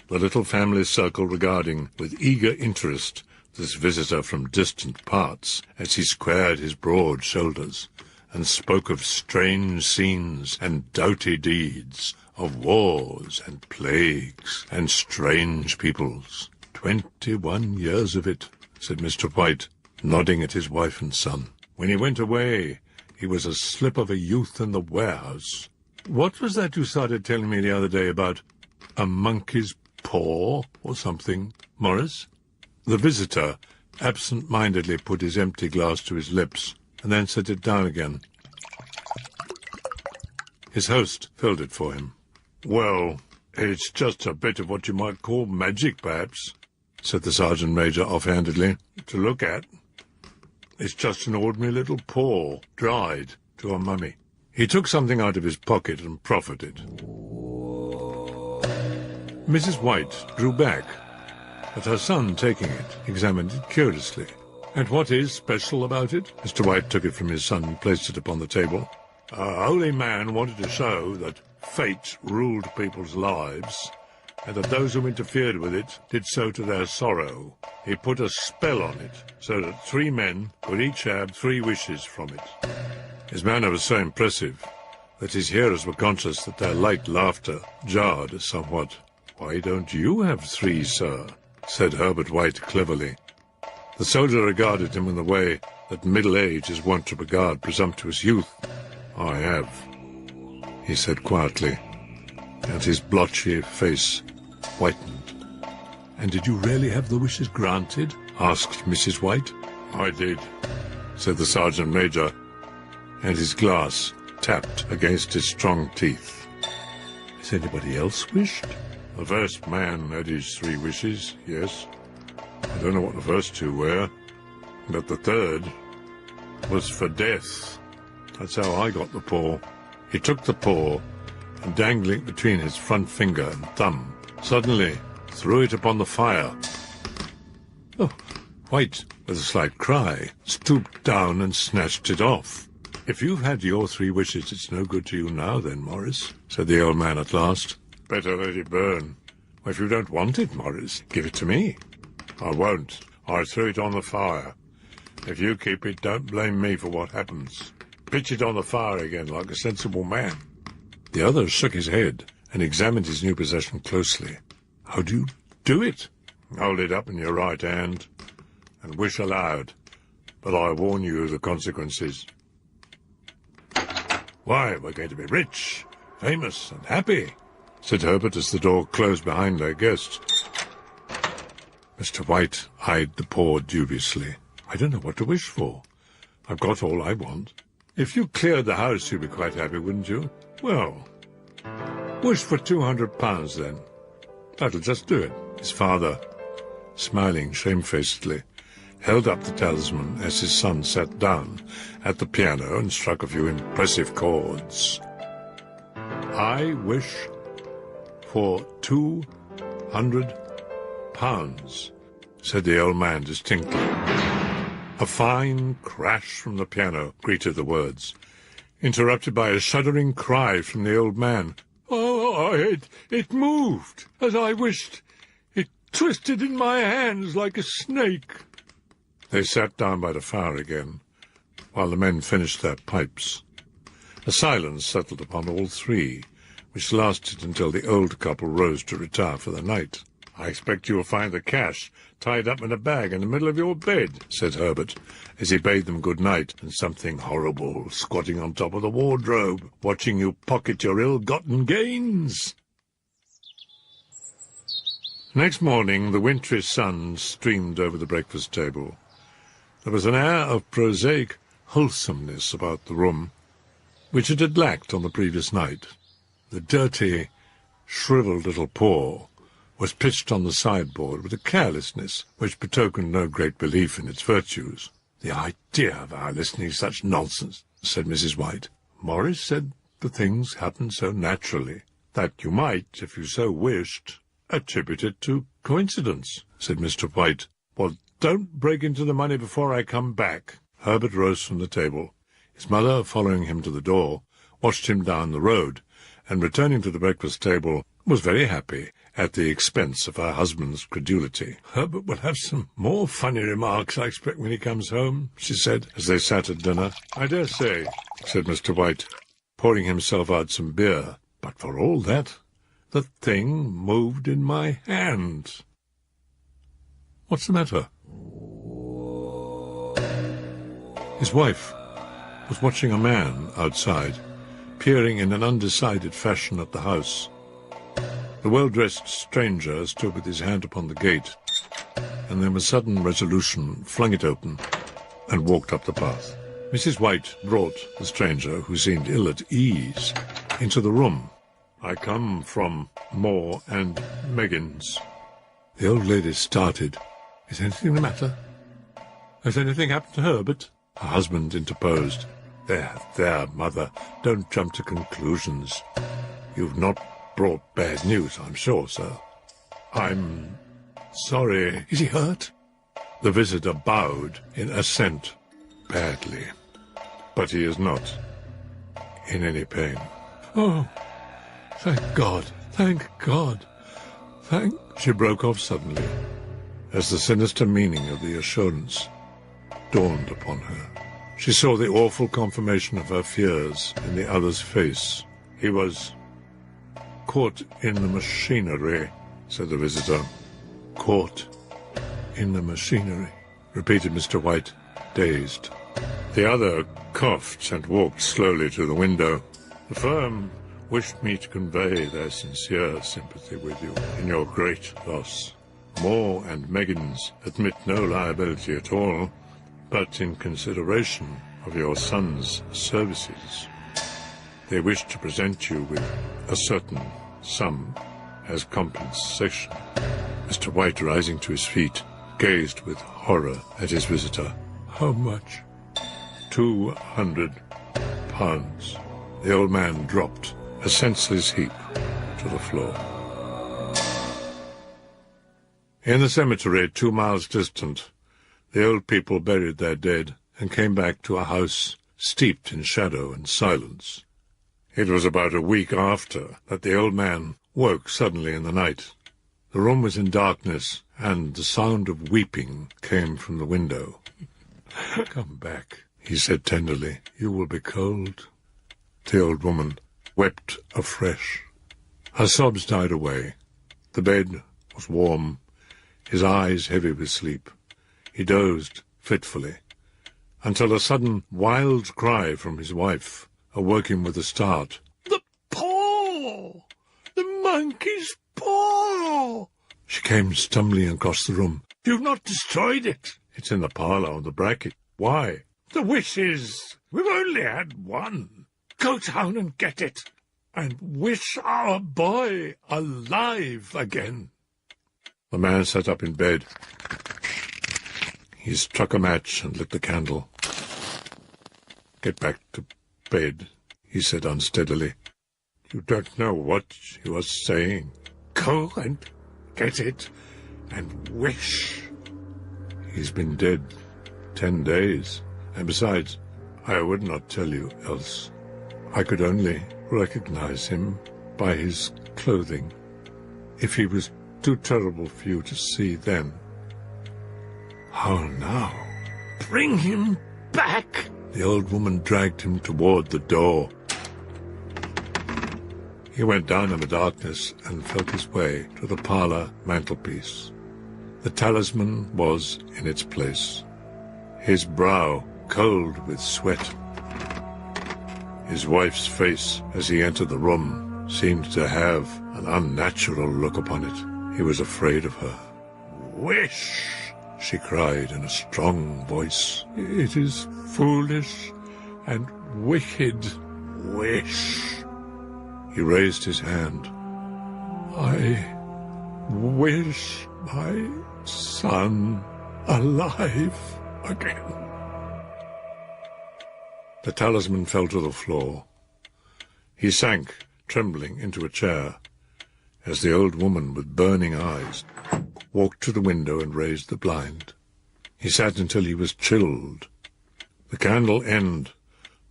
the little family circle regarding with eager interest this visitor from distant parts as he squared his broad shoulders and spoke of strange scenes and doughty deeds, of wars and plagues and strange peoples. 21 years of it, said Mr. White, nodding at his wife and son. When he went away, he was a slip of a youth in the warehouse. What was that you started telling me the other day about a monkey's paw or something, Morris? The visitor absent-mindedly put his empty glass to his lips and then set it down again. His host filled it for him. "Well, it's just a bit of what you might call magic, perhaps," said the sergeant major offhandedly. "To look at, it's just an ordinary little paw, dried to a mummy." He took something out of his pocket and proffered it. Mrs. White drew back, but her son, taking it, examined it curiously. "And what is special about it?" Mr. White took it from his son and placed it upon the table. "A holy man wanted to show that fate ruled people's lives, and that those who interfered with it did so to their sorrow. He put a spell on it, so that 3 men could each have 3 wishes from it." His manner was so impressive that his hearers were conscious that their light laughter jarred somewhat. "Why don't you have 3, sir?" said Herbert White cleverly. The soldier regarded him in the way that middle age is wont to regard presumptuous youth. "I have," he said quietly, and his blotchy face whitened. "And did you really have the wishes granted?" asked Mrs. White. "I did," said the sergeant major, and his glass tapped against his strong teeth. "Has anybody else wished?" "The first man had his 3 wishes, yes. I don't know what the first 2 were, but the third was for death. That's how I got the paw." He took the paw and, dangling between his front finger and thumb, suddenly threw it upon the fire. Oh, White, with a slight cry, stooped down and snatched it off. "If you've had your 3 wishes, it's no good to you now, then, Morris," said the old man at last. "Better let it burn." "Well, if you don't want it, Morris, give it to me." "I won't. I threw it on the fire. If you keep it, don't blame me for what happens. Pitch it on the fire again like a sensible man." The other shook his head and examined his new possession closely. "How do you do it?" "Hold it up in your right hand and wish aloud, but I warn you of the consequences." "Why, we're going to be rich, famous, and happy," said Herbert as the door closed behind their guest. Mr. White eyed the paw dubiously. "I don't know what to wish for. I've got all I want." "If you cleared the house, you'd be quite happy, wouldn't you?" "Well, wish for £200, then. That'll just do it." His father, smiling shamefacedly, held up the talisman as his son sat down at the piano and struck a few impressive chords. "I wish for £200, said the old man distinctly. A fine crash from the piano greeted the words. interrupted by a shuddering cry from the old man. "Oh, it moved, as I wished. It twisted in my hands like a snake." They sat down by the fire again, while the men finished their pipes. A silence settled upon all three, which lasted until the old couple rose to retire for the night. "I expect you will find the cash tied up in a bag in the middle of your bed," said Herbert, as he bade them good night, "and something horrible squatting on top of the wardrobe, watching you pocket your ill-gotten gains." Next morning, the wintry sun streamed over the breakfast table. There was an air of prosaic wholesomeness about the room, which it had lacked on the previous night. The dirty, shriveled little paw was pitched on the sideboard with a carelessness which betokened no great belief in its virtues. "The idea of our listening to such nonsense," said Mrs. White. "Morris said the things happened so naturally that you might, if you so wished, attribute it to coincidence," said Mr. White. "Well, don't break into the money before I come back." Herbert rose from the table. His mother, following him to the door, watched him down the road, and returning to the breakfast table, was very happy at the expense of her husband's credulity. "Herbert will have some more funny remarks, I expect, when he comes home," she said, as they sat at dinner. "I dare say," said Mr. White, pouring himself out some beer. "But for all that, the thing moved in my hand. What's the matter?" His wife was watching a man outside, peering in an undecided fashion at the house. The well-dressed stranger stood with his hand upon the gate, and then with sudden resolution flung it open and walked up the path. Mrs. White brought the stranger, who seemed ill at ease, into the room. "I come from Moore and Meggins." The old lady started. "Is anything the matter? Has anything happened to Herbert?" Her husband interposed. There, mother, don't jump to conclusions. You've not brought bad news, I'm sure, sir." "I'm sorry. Is he hurt?" The visitor bowed in assent. "Badly. But he is not in any pain." "Oh, thank God, thank God, thank—" She broke off suddenly, as the sinister meaning of the assurance dawned upon her. She saw the awful confirmation of her fears in the other's face. "He was caught in the machinery," said the visitor. "Caught in the machinery," repeated Mr. White, dazed. The other coughed and walked slowly to the window. "The firm wished me to convey their sincere sympathy with you in your great loss. Moore and Meggins admit no liability at all, but in consideration of your son's services, they wish to present you with a certain sum as compensation." Mr. White, rising to his feet, gazed with horror at his visitor. "How much?" £200. The old man dropped, a senseless heap, to the floor. In the cemetery, 2 miles distant, the old people buried their dead and came back to a house steeped in shadow and silence. It was about a week after that the old man woke suddenly in the night. The room was in darkness, and the sound of weeping came from the window. "Come back," he said tenderly. "You will be cold." The old woman wept afresh. Her sobs died away. The bed was warm, his eyes heavy with sleep. He dozed fitfully, until a sudden wild cry from his wife awoke him with a start. "The paw! The monkey's paw!" She came stumbling across the room. "You've not destroyed it?" "It's in the parlour on the bracket." "Why?" "The wishes. We've only had one. Go down and get it, and wish our boy alive again." The man sat up in bed. He struck a match and lit the candle. "Get back to bed," he said unsteadily. "You don't know what you are saying. Go and get it, and wish." "He's been dead 10 days, and besides, I would not tell you else." I could only recognize him by his clothing. If he was too terrible for you to see then, how now? Bring him back! The old woman dragged him toward the door. He went down in the darkness and felt his way to the parlor mantelpiece. The talisman was in its place, his brow cold with sweat. His wife's face, as he entered the room, seemed to have an unnatural look upon it. He was afraid of her. "Wish!" she cried in a strong voice. "It is foolish and wicked. Wish!" He raised his hand. "I wish my son alive again." The talisman fell to the floor. He sank, trembling, into a chair, as the old woman with burning eyes walked to the window and raised the blind. He sat until he was chilled. The candle end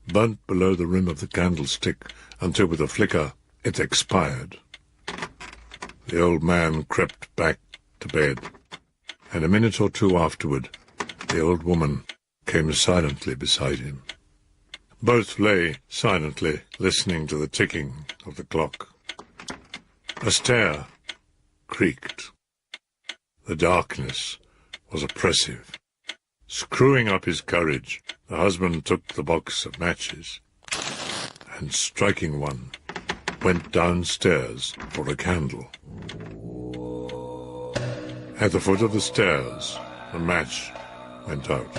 burnt below the rim of the candlestick until with a flicker it expired. The old man crept back to bed, and a minute or two afterward the old woman came silently beside him. Both lay silently listening to the ticking of the clock. A stair creaked. The darkness was oppressive. Screwing up his courage, the husband took the box of matches and, striking one, went downstairs for a candle. At the foot of the stairs, the match went out.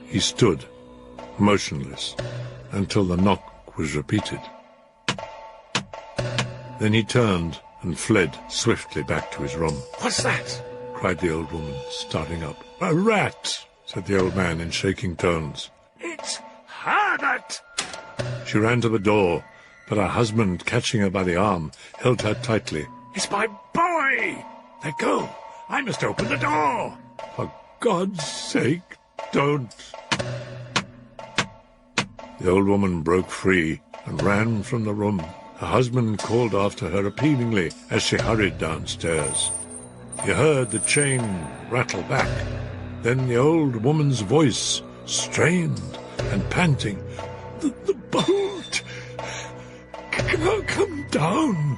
He stood, motionless, until the knock was repeated. Then he turned and fled swiftly back to his room. "What's that?" cried the old woman, starting up. "A rat," said the old man in shaking tones. "It's Herbert!" She ran to the door, but her husband, catching her by the arm, held her tightly. "It's my boy! Let go! I must open the door!" "For God's sake, don't!" The old woman broke free and ran from the room. Her husband called after her appealingly as she hurried downstairs. He heard the chain rattle back. Then the old woman's voice, strained and panting. The bolt! Come down!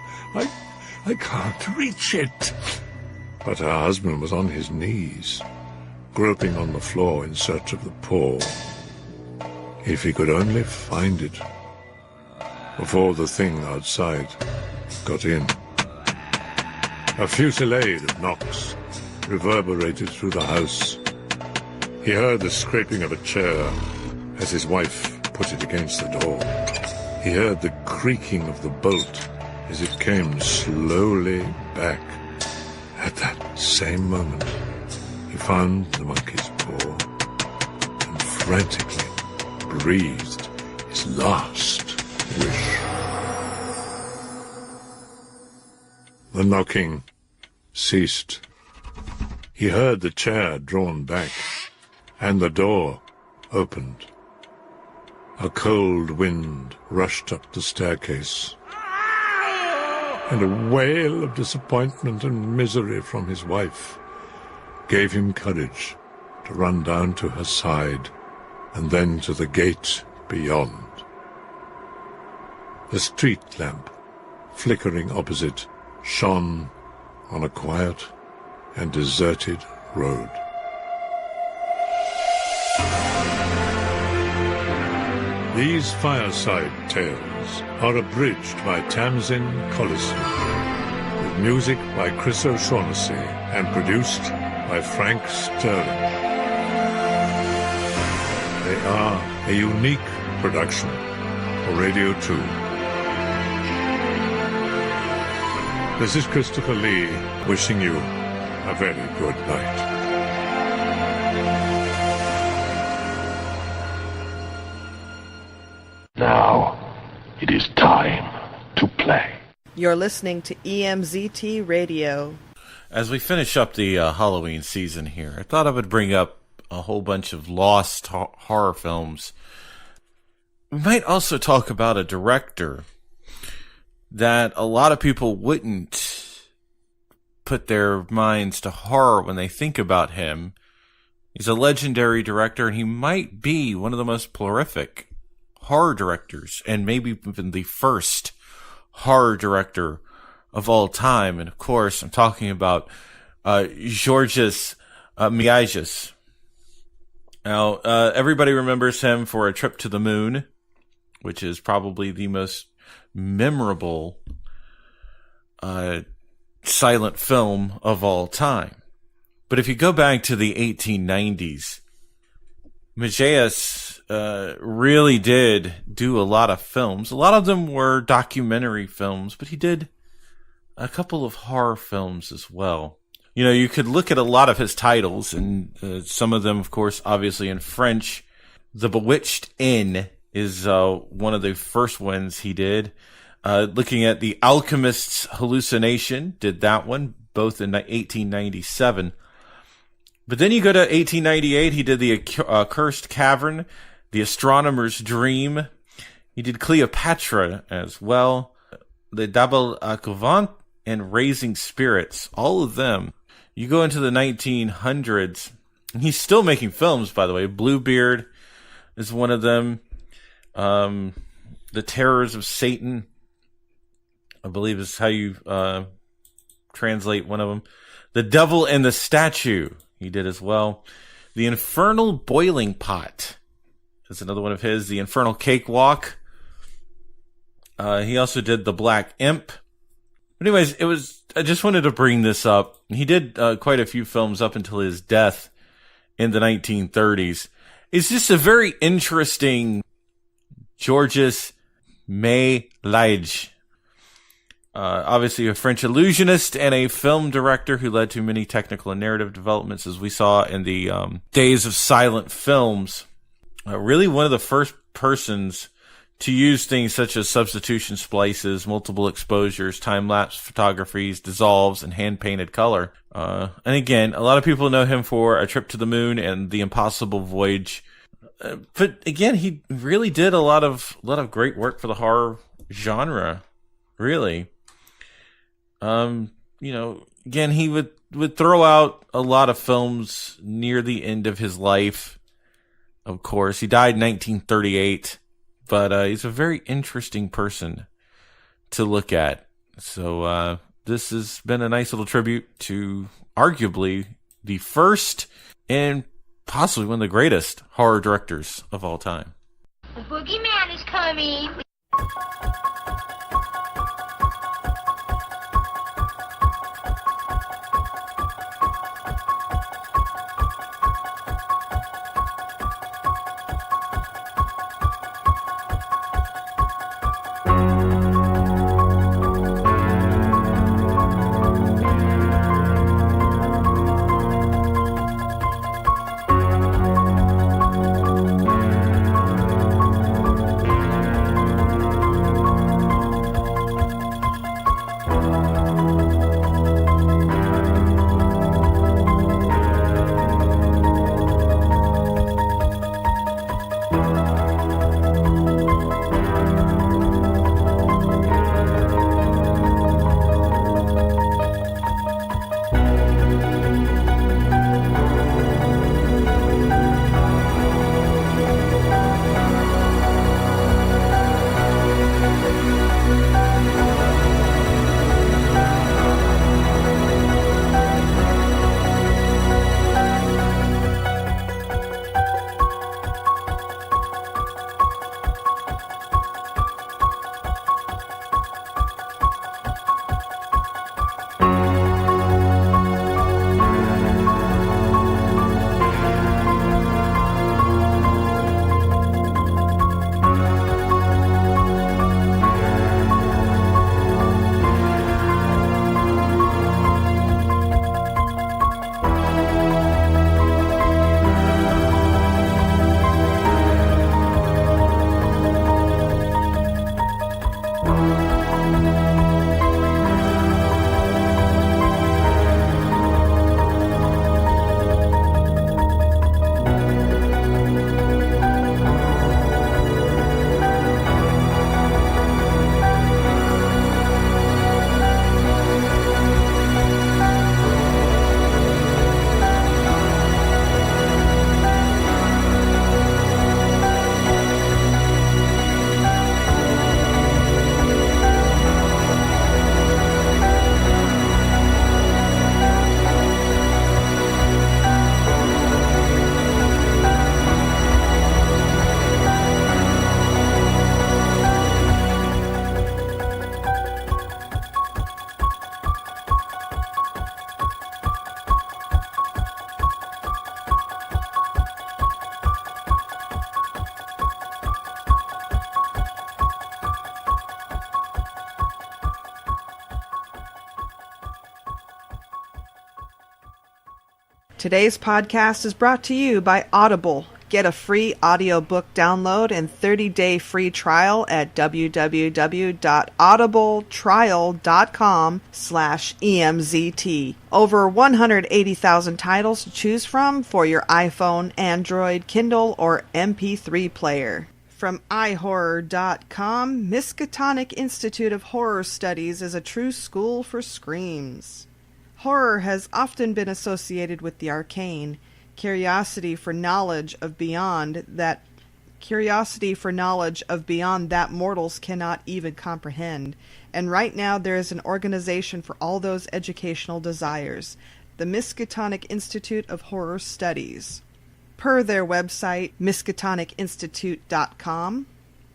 I can't reach it!" But her husband was on his knees, groping on the floor in search of the paw. If he could only find it before the thing outside got in. A fusillade of knocks reverberated through the house. He heard the scraping of a chair as his wife put it against the door. He heard the creaking of the bolt as it came slowly back. At that same moment, he found the monkey's paw and frantically breathed his last wish. The knocking ceased. He heard the chair drawn back, and the door opened. A cold wind rushed up the staircase, and a wail of disappointment and misery from his wife gave him courage to run down to her side and then to the gate beyond. The street lamp, flickering opposite, shone on a quiet and deserted road. These fireside tales are abridged by Tamsin Collison, with music by Chris O'Shaughnessy and produced by Frank Sterling. They are a unique production for Radio 2. This is Christopher Lee wishing you a very good night. Now, it is time to play. You're listening to EMZT Radio. As we finish up the Halloween season here, I thought I would bring up a whole bunch of lost horror films we might also talk about a director that a lot of people wouldn't put their minds to horror when they think about him. He's a legendary director, and he might be one of the most prolific horror directors, and maybe even the first horror director of all time. And of course, I'm talking about Georges Méliès. Now, everybody remembers him for A Trip to the Moon, which is probably the most memorable silent film of all time. But if you go back to the 1890s, Méliès really did do a lot of films. A lot of them were documentary films, but he did a couple of horror films as well. You know, you could look at a lot of his titles, and some of them, of course, obviously in French. The Bewitched Inn is one of the first ones he did. Looking at The Alchemist's Hallucination, did that one, both in 1897. But then you go to 1898, he did The Accursed Cavern, The Astronomer's Dream. He did Cleopatra as well. The Double Couvent and Raising Spirits, all of them. You go into the 1900s, and he's still making films, by the way. Bluebeard is one of them. The Terrors of Satan, I believe is how you translate one of them. The Devil and the Statue, he did as well. The Infernal Boiling Pot is another one of his. The Infernal Cakewalk. He also did The Black Imp. But anyways, I just wanted to bring this up. He did quite a few films up until his death in the 1930s. It's just a very interesting Georges Méliès. Obviously a French illusionist and a film director who led to many technical and narrative developments, as we saw in the days of silent films. Really one of the first persons to use things such as substitution splices, multiple exposures, time-lapse photographies, dissolves, and hand-painted color. And again, a lot of people know him for A Trip to the Moon and The Impossible Voyage. But again, he really did a lot of great work for the horror genre. Really. You know, again, he would throw out a lot of films near the end of his life. Of course, he died in 1938, but he's a very interesting person to look at. So this has been a nice little tribute to arguably the first and possibly one of the greatest horror directors of all time. The boogeyman is coming. Today's podcast is brought to you by Audible. Get a free audiobook download and 30-day free trial at www.audibletrial.com/EMZT. Over 180,000 titles to choose from for your iPhone, Android, Kindle, or MP3 player. From iHorror.com, Miskatonic Institute of Horror Studies is a true school for screams. Horror has often been associated with the arcane, curiosity for knowledge of beyond that mortals cannot even comprehend. And right now there is an organization for all those educational desires, the Miskatonic Institute of Horror Studies. Per their website, miskatonicinstitute.com,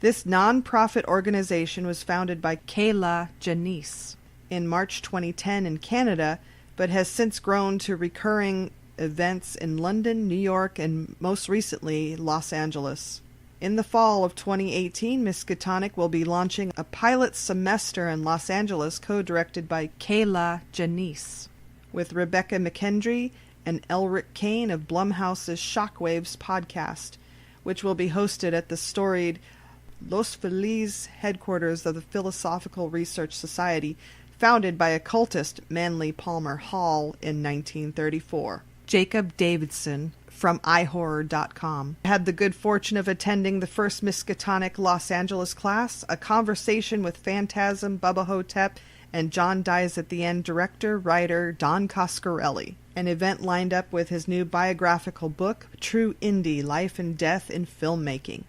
this non-profit organization was founded by Kayla Janice in March 2010 in Canada, but has since grown to recurring events in London, New York, and most recently, Los Angeles. In the fall of 2018, Miskatonic will be launching a pilot semester in Los Angeles co-directed by Kayla Janice, with Rebecca McKendry and Elric Kane of Blumhouse's Shockwaves podcast, which will be hosted at the storied Los Feliz headquarters of the Philosophical Research Society, founded by occultist Manly Palmer Hall in 1934. Jacob Davidson from iHorror.com had the good fortune of attending the first Miskatonic Los Angeles class, a conversation with Phantasm, Bubba Hotep, and John Dies at the End director-writer Don Coscarelli. An event lined up with his new biographical book, True Indie, Life and Death in Filmmaking.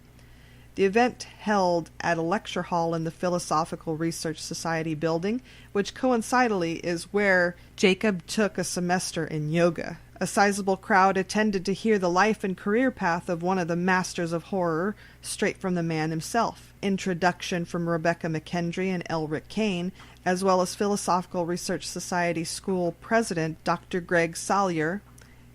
The event held at a lecture hall in the Philosophical Research Society building, which coincidentally is where Jacob took a semester in yoga. A sizable crowd attended to hear the life and career path of one of the masters of horror, straight from the man himself. Introduction from Rebecca McKendry and Elric Kane, as well as Philosophical Research Society School President Dr. Greg Salyer,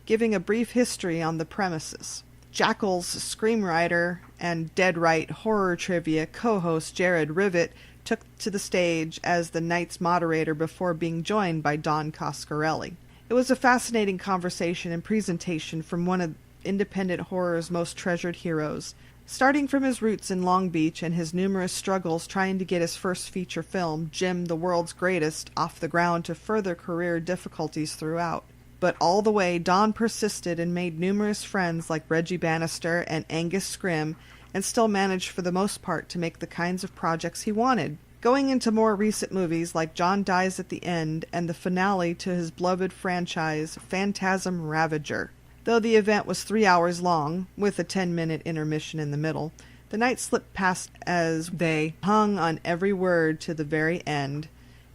giving a brief history on the premises. Jackal's screenwriter and Dead Right horror trivia co-host Jared Rivet took to the stage as the night's moderator before being joined by Don Coscarelli. It was a fascinating conversation and presentation from one of independent horror's most treasured heroes. Starting from his roots in Long Beach and his numerous struggles trying to get his first feature film, Jim the World's Greatest, off the ground to further career difficulties throughout. But all the way, Don persisted and made numerous friends like Reggie Bannister and Angus Scrim, and still managed for the most part to make the kinds of projects he wanted. Going into more recent movies like John Dies at the End and the finale to his beloved franchise, Phantasm Ravager. Though the event was 3 hours long, with a 10-minute intermission in the middle, the night slipped past as they hung on every word to the very end,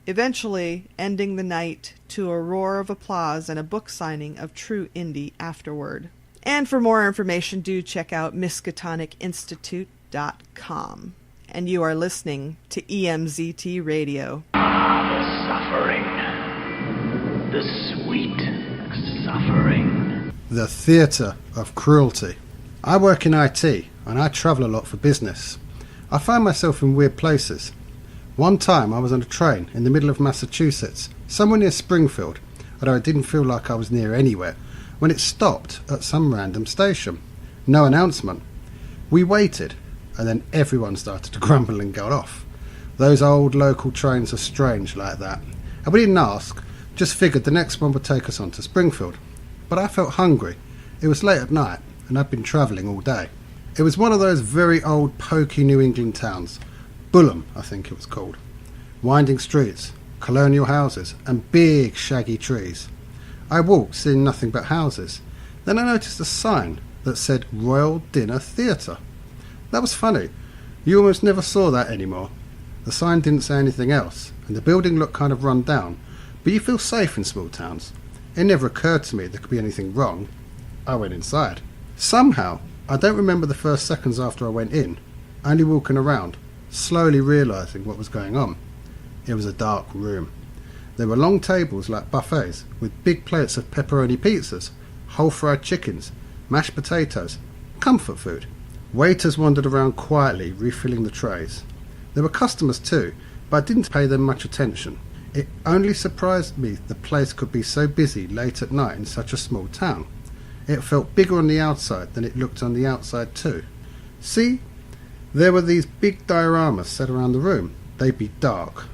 eventually ending the night to a roar of applause and a book signing of True Indie afterward. And for more information, do check out miskatonicinstitute.com. And you are listening to EMZT Radio. The suffering. The sweet suffering. The theatre of cruelty. I work in IT, and I travel a lot for business. I find myself in weird places. One time I was on a train in the middle of Massachusetts, somewhere near Springfield, although it didn't feel like I was near anywhere, when it stopped at some random station. No announcement. We waited, and then everyone started to grumble and got off. Those old local trains are strange like that. And we didn't ask, just figured the next one would take us on to Springfield. But I felt hungry. It was late at night, and I'd been travelling all day. It was one of those very old, pokey New England towns. Bulham, I think it was called. Winding streets, colonial houses, and big shaggy trees. I walked, seeing nothing but houses. Then I noticed a sign that said Royal Dinner Theatre. That was funny. You almost never saw that anymore. The sign didn't say anything else, and the building looked kind of run down, but you feel safe in small towns. It never occurred to me there could be anything wrong. I went inside. Somehow, I don't remember the first seconds after I went in, only walking around, slowly realising what was going on. It was a dark room. There were long tables like buffets, with big plates of pepperoni pizzas, whole fried chickens, mashed potatoes, comfort food. Waiters wandered around quietly, refilling the trays. There were customers too, but I didn't pay them much attention. It only surprised me the place could be so busy late at night in such a small town. It felt bigger on the outside than it looked on the outside too. See, there were these big dioramas set around the room. They'd be dark.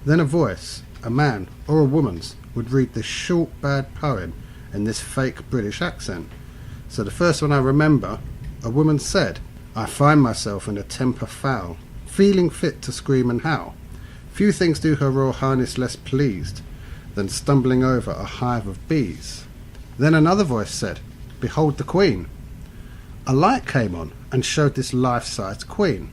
Then a voice, a man or a woman's, would read this short bad poem in this fake British accent. So the first one I remember, a woman said, "I find myself in a temper foul, feeling fit to scream and howl. Few things do her Royal Highness less pleased than stumbling over a hive of bees." Then another voice said, "Behold the Queen." A light came on and showed this life-sized Queen,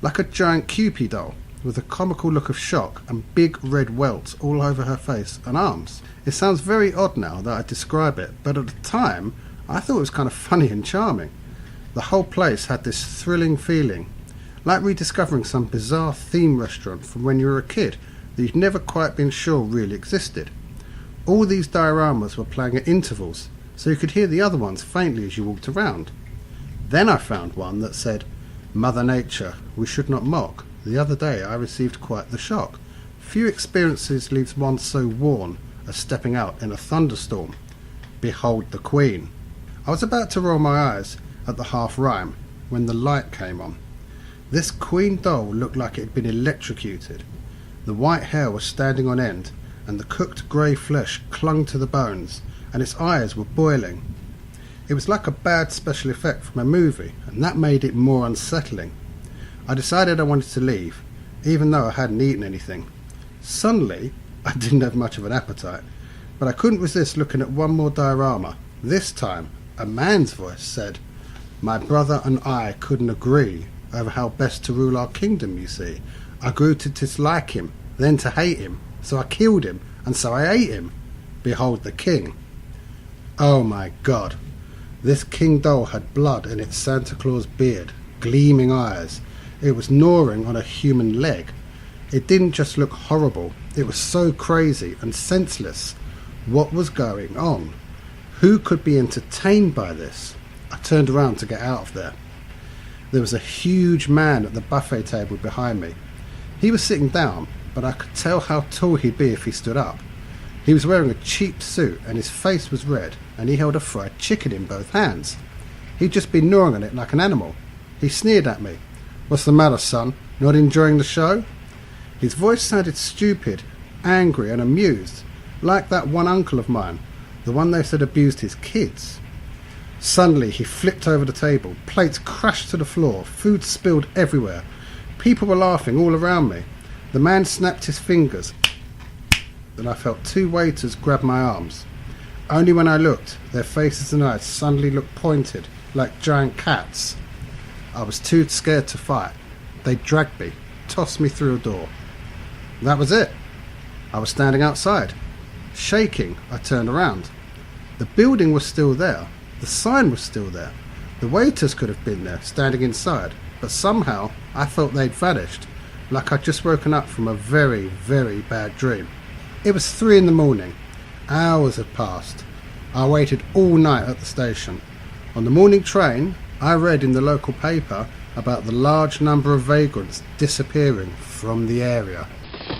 like a giant Cupid doll, with a comical look of shock and big red welts all over her face and arms. It sounds very odd now that I describe it, but at the time I thought it was kind of funny and charming. The whole place had this thrilling feeling, like rediscovering some bizarre theme restaurant from when you were a kid that you'd never quite been sure really existed. All these dioramas were playing at intervals, so you could hear the other ones faintly as you walked around. Then I found one that said, "Mother Nature, we should not mock. The other day I received quite the shock. Few experiences leaves one so worn as stepping out in a thunderstorm. Behold the Queen." I was about to roll my eyes at the half rhyme when the light came on. This Queen doll looked like it had been electrocuted. The white hair was standing on end, and the cooked grey flesh clung to the bones, and its eyes were boiling. It was like a bad special effect from a movie, and that made it more unsettling. I decided I wanted to leave, even though I hadn't eaten anything. Suddenly, I didn't have much of an appetite, but I couldn't resist looking at one more diorama. This time, a man's voice said, "My brother and I couldn't agree over how best to rule our kingdom, you see. I grew to dislike him, then to hate him, so I killed him, and so I ate him. Behold the king." Oh my God. This king doll had blood in its Santa Claus beard, gleaming eyes. It was gnawing on a human leg. It didn't just look horrible, it was so crazy and senseless. What was going on? Who could be entertained by this? I turned around to get out of there. There was a huge man at the buffet table behind me. He was sitting down, but I could tell how tall he'd be if he stood up. He was wearing a cheap suit and his face was red, and he held a fried chicken in both hands. He'd just been gnawing on it like an animal. He sneered at me. "What's the matter, son? Not enjoying the show?" His voice sounded stupid, angry and amused, like that one uncle of mine, the one they said abused his kids. Suddenly he flipped over the table, plates crashed to the floor, food spilled everywhere. People were laughing all around me. The man snapped his fingers, and I felt two waiters grab my arms. Only when I looked, their faces and eyes suddenly looked pointed, like giant cats. I was too scared to fight. They dragged me, tossed me through a door. That was it. I was standing outside. Shaking, I turned around. The building was still there. The sign was still there. The waiters could have been there, standing inside, but somehow I felt they'd vanished, like I'd just woken up from a very, very bad dream. It was 3 a.m. Hours had passed. I waited all night at the station. On the morning train, I read in the local paper about the large number of vagrants disappearing from the area.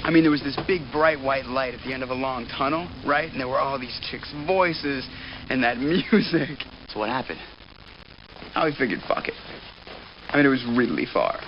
I mean, there was this big bright white light at the end of a long tunnel, right? And there were all these chicks' voices and that music. So what happened? I figured, fuck it. I mean, it was really far.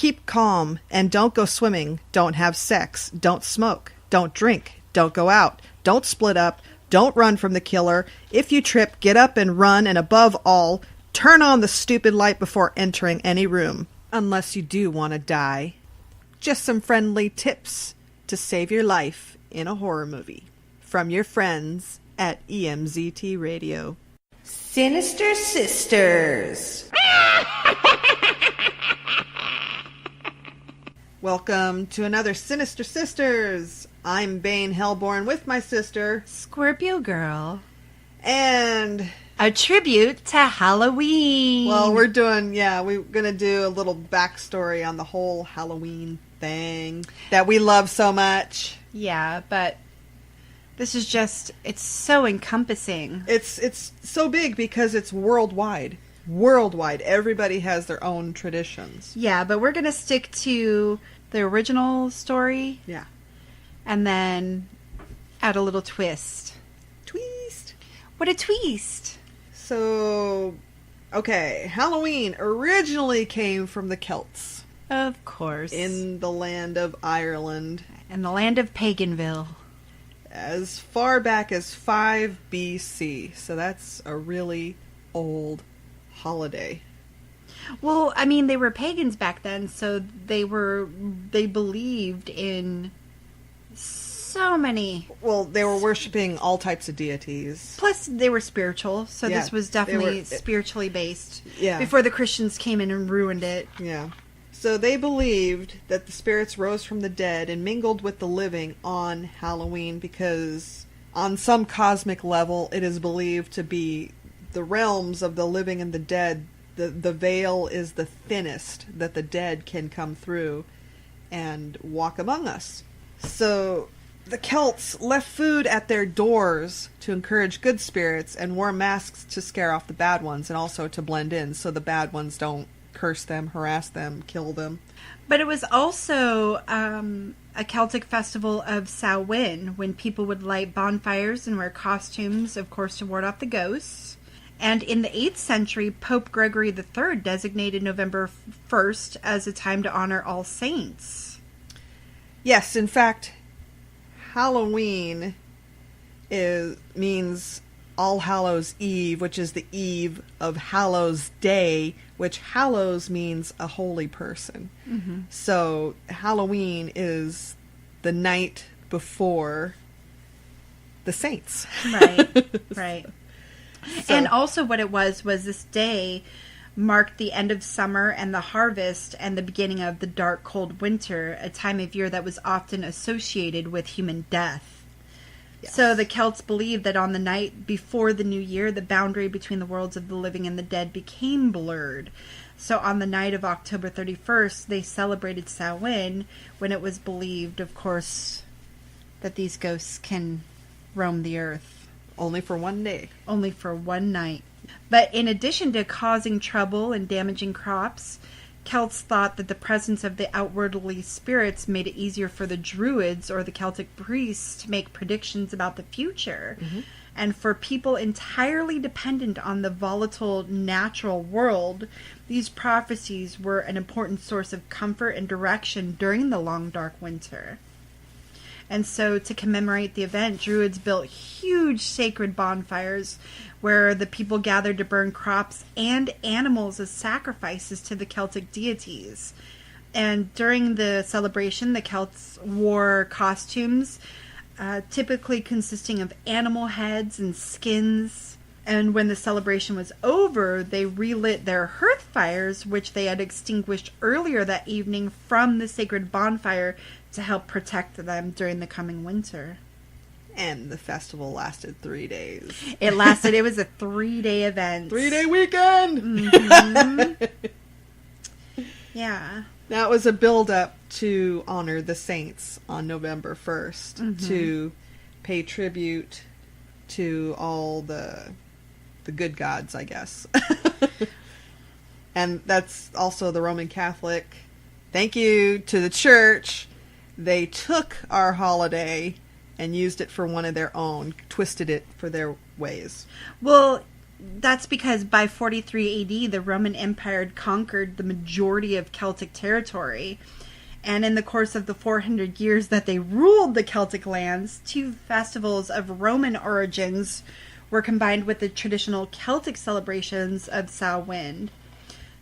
Keep calm and don't go swimming. Don't have sex. Don't smoke. Don't drink. Don't go out. Don't split up. Don't run from the killer. If you trip, get up and run, and above all, turn on the stupid light before entering any room. Unless you do want to die. Just some friendly tips to save your life in a horror movie. From your friends at EMZT Radio. Sinister Sisters. Welcome to another Sinister Sisters. I'm Bane Hellborn with my sister, Scorpio Girl. And a tribute to Halloween. Well, we're going to do a little backstory on the whole Halloween thing that we love so much. Yeah, but this is just, it's so encompassing. It's so big because it's worldwide. Worldwide. Everybody has their own traditions. Yeah, but we're going to stick to the original story. Yeah. And then add a little twist. Twist. What a twist. So, okay. Halloween originally came from the Celts. Of course. In the land of Ireland. In the land of Paganville. As far back as 5 BC. So that's a really old holiday. Well, I mean, they were pagans back then, so they believed in so many. Well, they were worshiping all types of deities. Plus, they were spiritual, so this was definitely spiritually based. Yeah. Before the Christians came in and ruined it. Yeah. So they believed that the spirits rose from the dead and mingled with the living on Halloween because on some cosmic level it is believed to be the realms of the living and the dead. The veil is the thinnest that the dead can come through and walk among us. So the Celts left food at their doors to encourage good spirits and wore masks to scare off the bad ones and also to blend in so the bad ones don't curse them, harass them, kill them. But it was also a Celtic festival of Samhain when people would light bonfires and wear costumes, of course, to ward off the ghosts. And in the 8th century, Pope Gregory III designated November 1st as a time to honor all saints. Yes, in fact, Halloween means All Hallows Eve, which is the eve of Hallows Day, which Hallows means a holy person. Mm-hmm. So Halloween is the night before the saints. Right, right. So, and also what it was this day marked the end of summer and the harvest and the beginning of the dark, cold winter, a time of year that was often associated with human death. Yes. So the Celts believed that on the night before the new year, the boundary between the worlds of the living and the dead became blurred. So on the night of October 31st, they celebrated Samhain, when it was believed, of course, that these ghosts can roam the earth. Only for one day. Only for one night. But in addition to causing trouble and damaging crops, Celts thought that the presence of the outwardly spirits made it easier for the druids or the Celtic priests to make predictions about the future. Mm-hmm. And for people entirely dependent on the volatile natural world, these prophecies were an important source of comfort and direction during the long, dark winter. And so to commemorate the event, Druids built huge sacred bonfires where the people gathered to burn crops and animals as sacrifices to the Celtic deities. And during the celebration, the Celts wore costumes, typically consisting of animal heads and skins. And when the celebration was over, they relit their hearth fires, which they had extinguished earlier that evening from the sacred bonfire to help protect them during the coming winter. And the festival lasted 3 days. It was a 3-day event. 3-day weekend! Mm-hmm. Yeah. Now it was a build-up to honor the saints on November 1st, mm-hmm. to pay tribute to all the good gods, I guess. And that's also the Roman Catholic. Thank you to the church. They took our holiday and used it for one of their own, twisted it for their ways. Well, that's because by 43 AD, the Roman Empire had conquered the majority of Celtic territory. And in the course of the 400 years that they ruled the Celtic lands, 2 festivals of Roman origins were combined with the traditional Celtic celebrations of Samhain.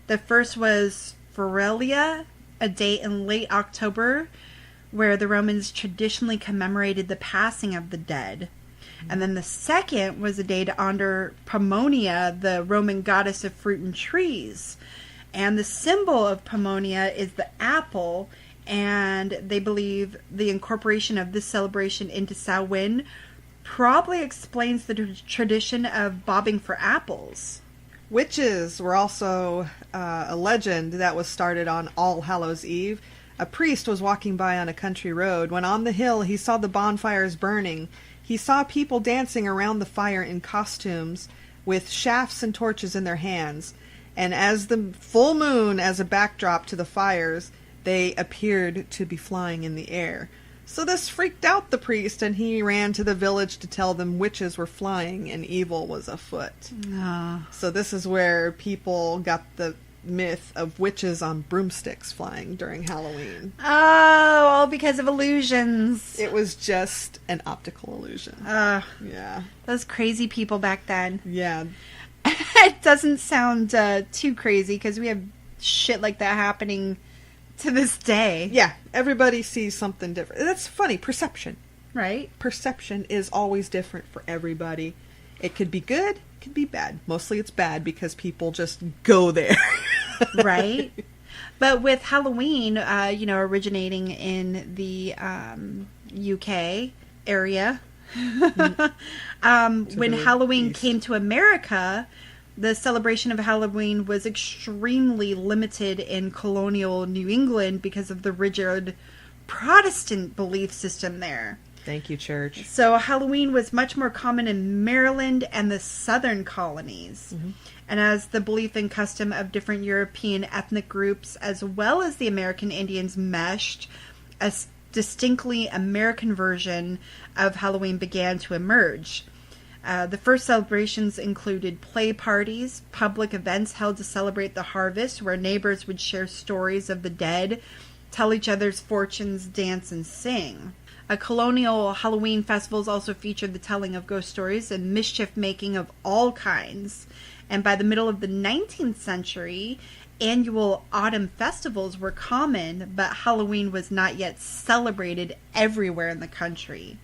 The first was Feralia, a day in late October, where the Romans traditionally commemorated the passing of the dead. And then the second was a day to honor Pomona, the Roman goddess of fruit and trees. And the symbol of Pomona is the apple, and they believe the incorporation of this celebration into Samhain probably explains the tradition of bobbing for apples. Witches were also a legend that was started on All Hallows Eve. A priest was walking by on a country road when on the hill he saw the bonfires burning. He saw people dancing around the fire in costumes with shafts and torches in their hands. And as the full moon as a backdrop to the fires, they appeared to be flying in the air. So this freaked out the priest, and he ran to the village to tell them witches were flying and evil was afoot. So this is where people got the myth of witches on broomsticks flying during Halloween. Oh, all because of illusions. It was just an optical illusion. Yeah. Those crazy people back then. Yeah. It doesn't sound too crazy because we have shit like that happening to this day. Yeah, everybody sees something different. That's funny, perception. Right? Perception is always different for everybody. It could be good, it could be bad. Mostly it's bad because people just go there. Right? But with Halloween, originating in the UK area, when Halloween came to America, the celebration of Halloween was extremely limited in colonial New England because of the rigid Protestant belief system there. Thank you, Church. So Halloween was much more common in Maryland and the southern colonies. Mm-hmm. And as the belief and custom of different European ethnic groups as well as the American Indians meshed, a distinctly American version of Halloween began to emerge. The first celebrations included play parties, public events held to celebrate the harvest where neighbors would share stories of the dead, tell each other's fortunes, dance, and sing. Colonial Halloween festivals also featured the telling of ghost stories and mischief-making of all kinds. And by the middle of the 19th century, annual autumn festivals were common, but Halloween was not yet celebrated everywhere in the country.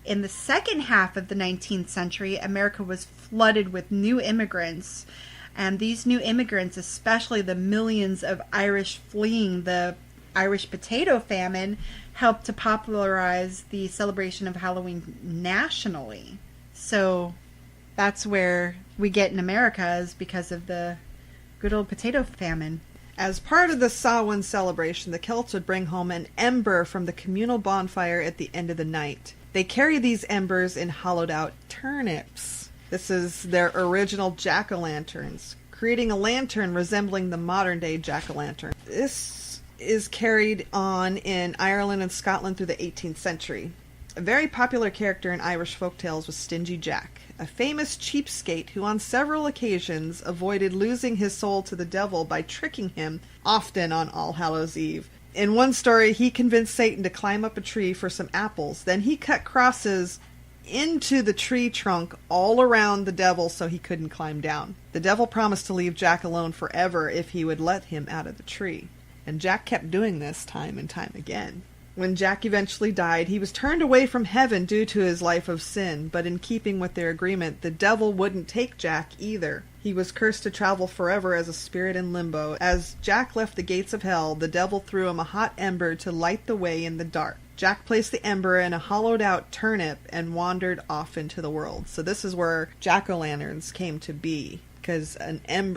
In the second half of the 19th century, America was flooded with new immigrants, and these new immigrants, especially the millions of Irish fleeing the Irish potato famine, helped to popularize the celebration of Halloween nationally. So that's where we get in America, is because of the good old potato famine. As part of the Samhain celebration, the Celts would bring home an ember from the communal bonfire at the end of the night. They carry these embers in hollowed-out turnips. This is their original jack-o'-lanterns, creating a lantern resembling the modern-day jack-o'-lantern. This is carried on in Ireland and Scotland through the 18th century. A very popular character in Irish folktales was Stingy Jack, a famous cheapskate who on several occasions avoided losing his soul to the devil by tricking him, often on All Hallows Eve. In one story, he convinced Satan to climb up a tree for some apples. Then he cut crosses into the tree trunk all around the devil so he couldn't climb down. The devil promised to leave Jack alone forever if he would let him out of the tree. And Jack kept doing this time and time again. When Jack eventually died, he was turned away from heaven due to his life of sin, but in keeping with their agreement, the devil wouldn't take Jack either. He was cursed to travel forever as a spirit in limbo. As Jack left the gates of hell, the devil threw him a hot ember to light the way in the dark. Jack placed the ember in a hollowed-out turnip and wandered off into the world. So this is where jack-o'-lanterns came to be. Because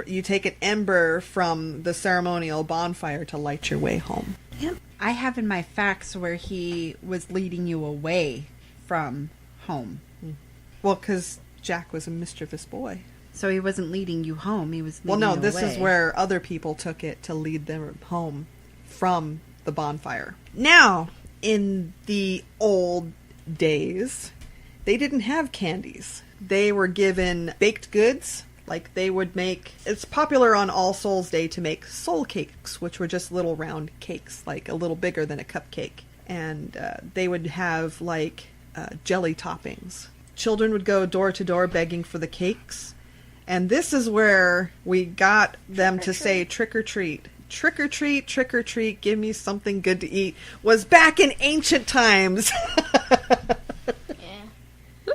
you take an ember from the ceremonial bonfire to light your way home. Yep. I have in my facts where he was leading you away from home. Well, because Jack was a mischievous boy. So he wasn't leading you home, he was leading you away. Well, no, this is where other people took it to lead them home from the bonfire. Now, in the old days, they didn't have candies. They were given baked goods. Like they would make, it's popular on All Souls Day to make soul cakes, which were just little round cakes, like a little bigger than a cupcake. And they would have like jelly toppings. Children would go door to door begging for the cakes. And this is where we got them to say trick or treat. Trick or treat, give me something good to eat, was back in ancient times. Yeah.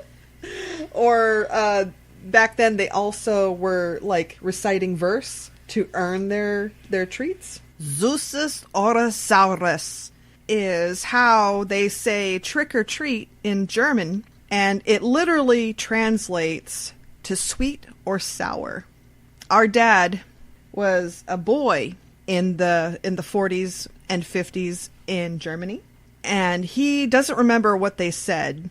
Or back then they also were like reciting verse to earn their treats. Zeus's Orosaurus is how they say trick or treat in German, and it literally translates to sweet or sour. Our dad was a boy in the 40s and 50s in Germany, and he doesn't remember what they said,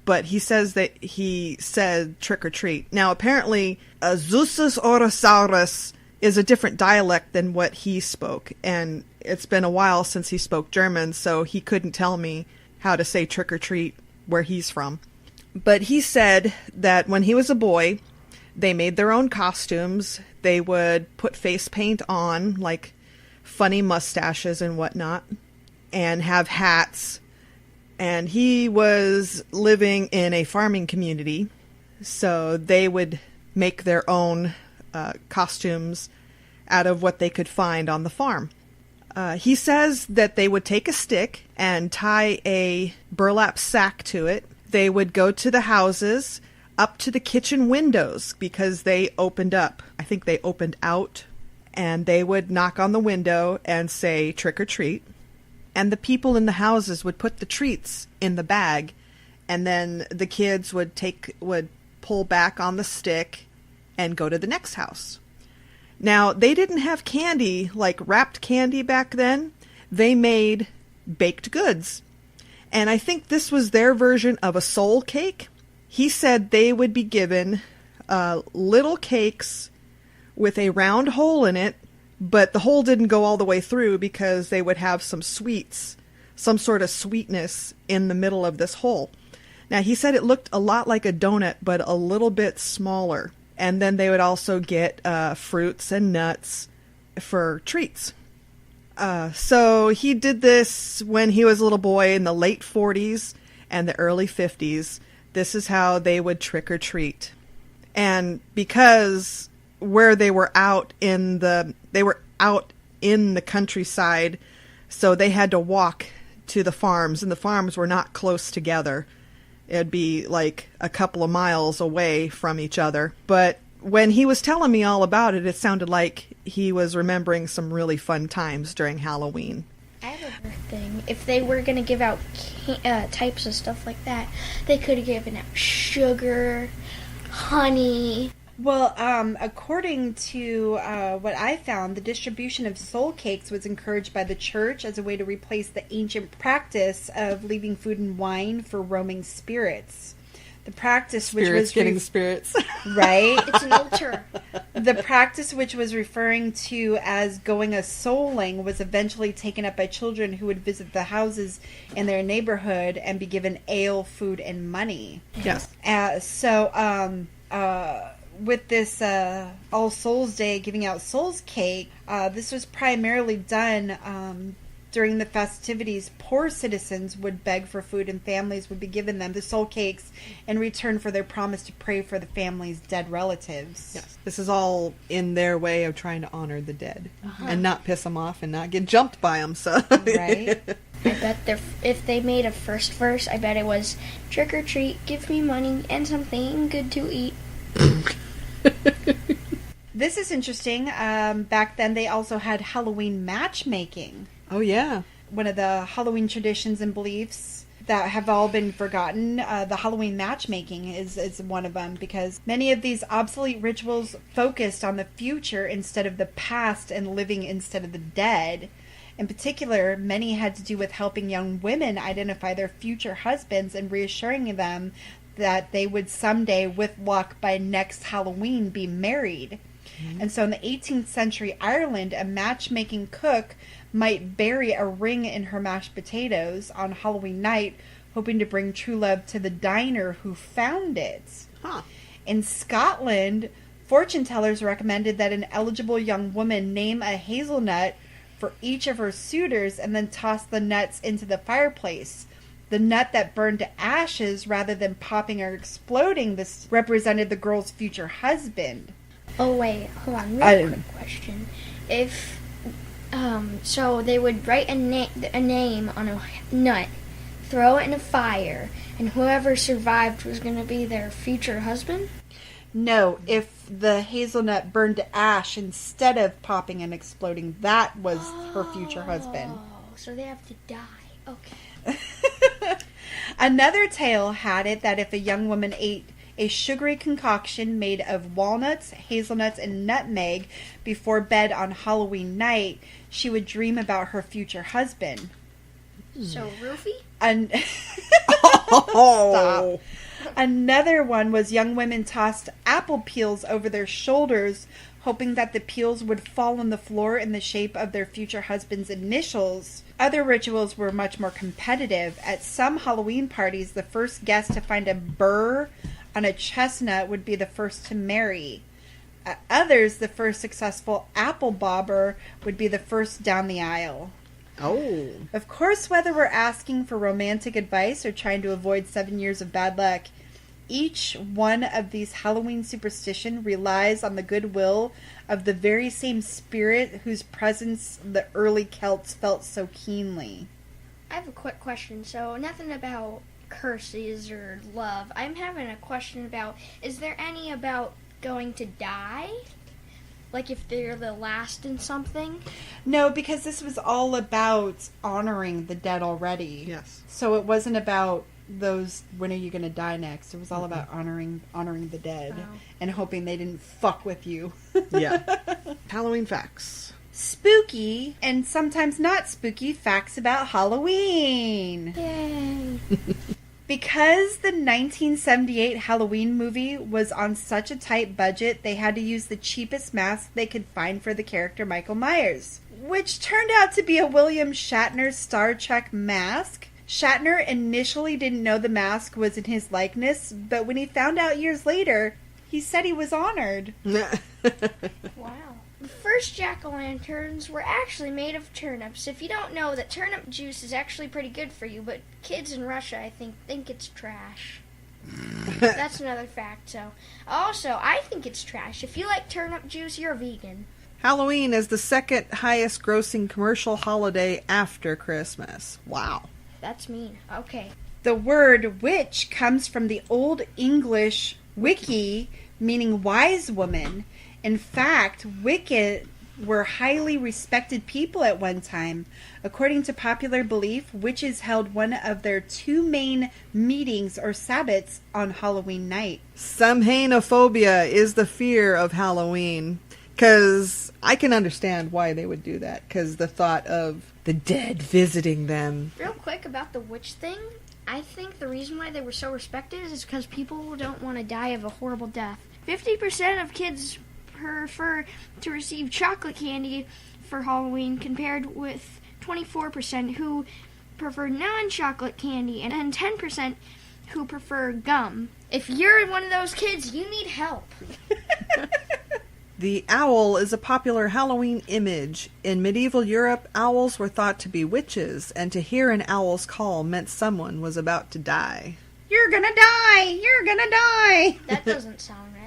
but he says that he said trick or treat. Now apparently Zeus's Orosaurus is a different dialect than what he spoke, and it's been a while since he spoke German, so he couldn't tell me how to say trick or treat where he's from. But he said that when he was a boy, they made their own costumes. They would put face paint on, like funny mustaches and whatnot, and have hats. And he was living in a farming community, so they would make their own costumes out of what they could find on the farm. He says that they would take a stick and tie a burlap sack to it. They would go to the houses, up to the kitchen windows, because they opened up. I think they opened out, and they would knock on the window and say trick or treat. And the people in the houses would put the treats in the bag, and then the kids would pull back on the stick and go to the next house. Now, they didn't have candy, like wrapped candy back then. They made baked goods. And I think this was their version of a soul cake. He said they would be given little cakes with a round hole in it, but the hole didn't go all the way through because they would have some sweets, some sort of sweetness in the middle of this hole. Now, he said it looked a lot like a donut, but a little bit smaller. And then they would also get fruits and nuts for treats. So he did this when he was a little boy in the late 40s and the early 50s. This is how they would trick or treat. And because where they were out in the countryside, so they had to walk to the farms, and the farms were not close together. It'd be like a couple of miles away from each other. But when he was telling me all about it, it sounded like he was remembering some really fun times during Halloween. I have a thing. If they were going to give out types of stuff like that, they could have given out sugar, honey. Well, according to what I found, the distribution of soul cakes was encouraged by the church as a way to replace the ancient practice of leaving food and wine for roaming spirits. The practice which was getting spirits. Right? It's an altar. The practice which was referring to as going a souling was eventually taken up by children who would visit the houses in their neighborhood and be given ale, food, and money. Yes. With this All Souls Day giving out souls cake, this was primarily done during the festivities. Poor citizens would beg for food, and families would be given them the soul cakes in return for their promise to pray for the family's dead relatives. Yes. This is all in their way of trying to honor the dead and not piss them off and not get jumped by them. So. Right. I bet if they made a first verse, I bet it was trick or treat, give me money and something good to eat. This is interesting. Back then, they also had Halloween matchmaking. Oh, yeah. One of the Halloween traditions and beliefs that have all been forgotten. The Halloween matchmaking is one of them, because many of these obsolete rituals focused on the future instead of the past and living instead of the dead. In particular, many had to do with helping young women identify their future husbands and reassuring them that they would someday, with luck, by next Halloween, be married. Mm-hmm. And so in the 18th century Ireland, a matchmaking cook might bury a ring in her mashed potatoes on Halloween night, hoping to bring true love to the diner who found it. In Scotland, fortune tellers recommended that an eligible young woman name a hazelnut for each of her suitors and then toss the nuts into the fireplace. The nut that burned to ashes rather than popping or exploding, this represented the girl's future husband. Oh, wait, hold on. Real quick question. If, so they would write a name on a nut, throw it in a fire, and whoever survived was going to be their future husband? No, if the hazelnut burned to ash instead of popping and exploding, that was her future husband. Oh, so they have to die. Okay. Another tale had it that if a young woman ate a sugary concoction made of walnuts, hazelnuts, and nutmeg before bed on Halloween night, she would dream about her future husband. So, roofie? Stop. Another one was young women tossed apple peels over their shoulders, hoping that the peels would fall on the floor in the shape of their future husband's initials. Other rituals were much more competitive. At some Halloween parties, the first guest to find a burr on a chestnut would be the first to marry. At others, the first successful apple bobber would be the first down the aisle. Oh. Of course, whether we're asking for romantic advice or trying to avoid 7 years of bad luck, each one of these Halloween superstition relies on the goodwill of the very same spirit whose presence the early Celts felt so keenly. I have a quick question. So, nothing about curses or love. I'm having a question about, is there any about going to die? Like if they're the last in something? No, because this was all about honoring the dead already. Yes. So it wasn't about those, when are you going to die next? It was all about honoring the dead and hoping they didn't fuck with you. Yeah. Halloween facts. Spooky and sometimes not spooky facts about Halloween. Yay. Because the 1978 Halloween movie was on such a tight budget, they had to use the cheapest mask they could find for the character Michael Myers, which turned out to be a William Shatner Star Trek mask. Shatner initially didn't know the mask was in his likeness, but when he found out years later, he said he was honored. Wow. The first jack-o'-lanterns were actually made of turnips. If you don't know that turnip juice is actually pretty good for you, but kids in Russia, I think it's trash. That's another fact. So, also, I think it's trash. If you like turnip juice, you're a vegan. Halloween is the second highest grossing commercial holiday after Christmas. Wow. That's mean. Okay. The word witch comes from the Old English wiki, meaning wise woman. In fact, Wicked were highly respected people at one time. According to popular belief, witches held one of their two main meetings or sabbats on Halloween night. Samhainophobia is the fear of Halloween. Because I can understand why they would do that. Because the thought of the dead visiting them. Real quick about the witch thing. I think the reason why they were so respected is because people don't want to die of a horrible death. 50% of kids prefer to receive chocolate candy for Halloween compared with 24% who prefer non-chocolate candy and 10% who prefer gum. If you're one of those kids, you need help. The owl is a popular Halloween image. In medieval Europe, owls were thought to be witches, and to hear an owl's call meant someone was about to die. You're gonna die! You're gonna die! That doesn't sound right.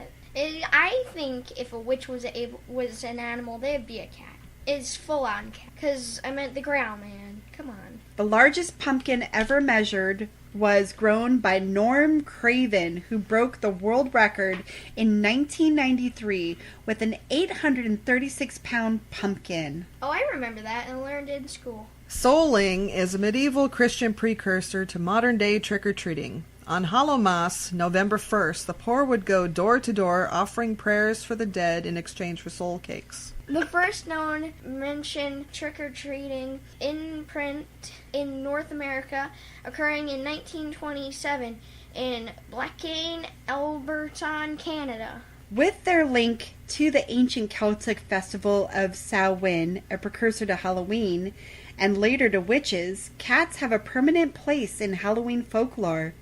I think if a witch was an animal, they'd be a cat. It's full-on cat. Because I meant the ground, man. Come on. The largest pumpkin ever measured was grown by Norm Craven, who broke the world record in 1993 with an 836-pound pumpkin. Oh, I remember that and learned it in school. Souling is a medieval Christian precursor to modern-day trick-or-treating. On Hallowmas, November 1st, the poor would go door to door offering prayers for the dead in exchange for soul cakes. The first known mention trick-or-treating in print in North America, occurring in 1927 in Blackane, Alberta, Canada. With their link to the ancient Celtic festival of Samhain, a precursor to Halloween, and later to witches, cats have a permanent place in Halloween folklore.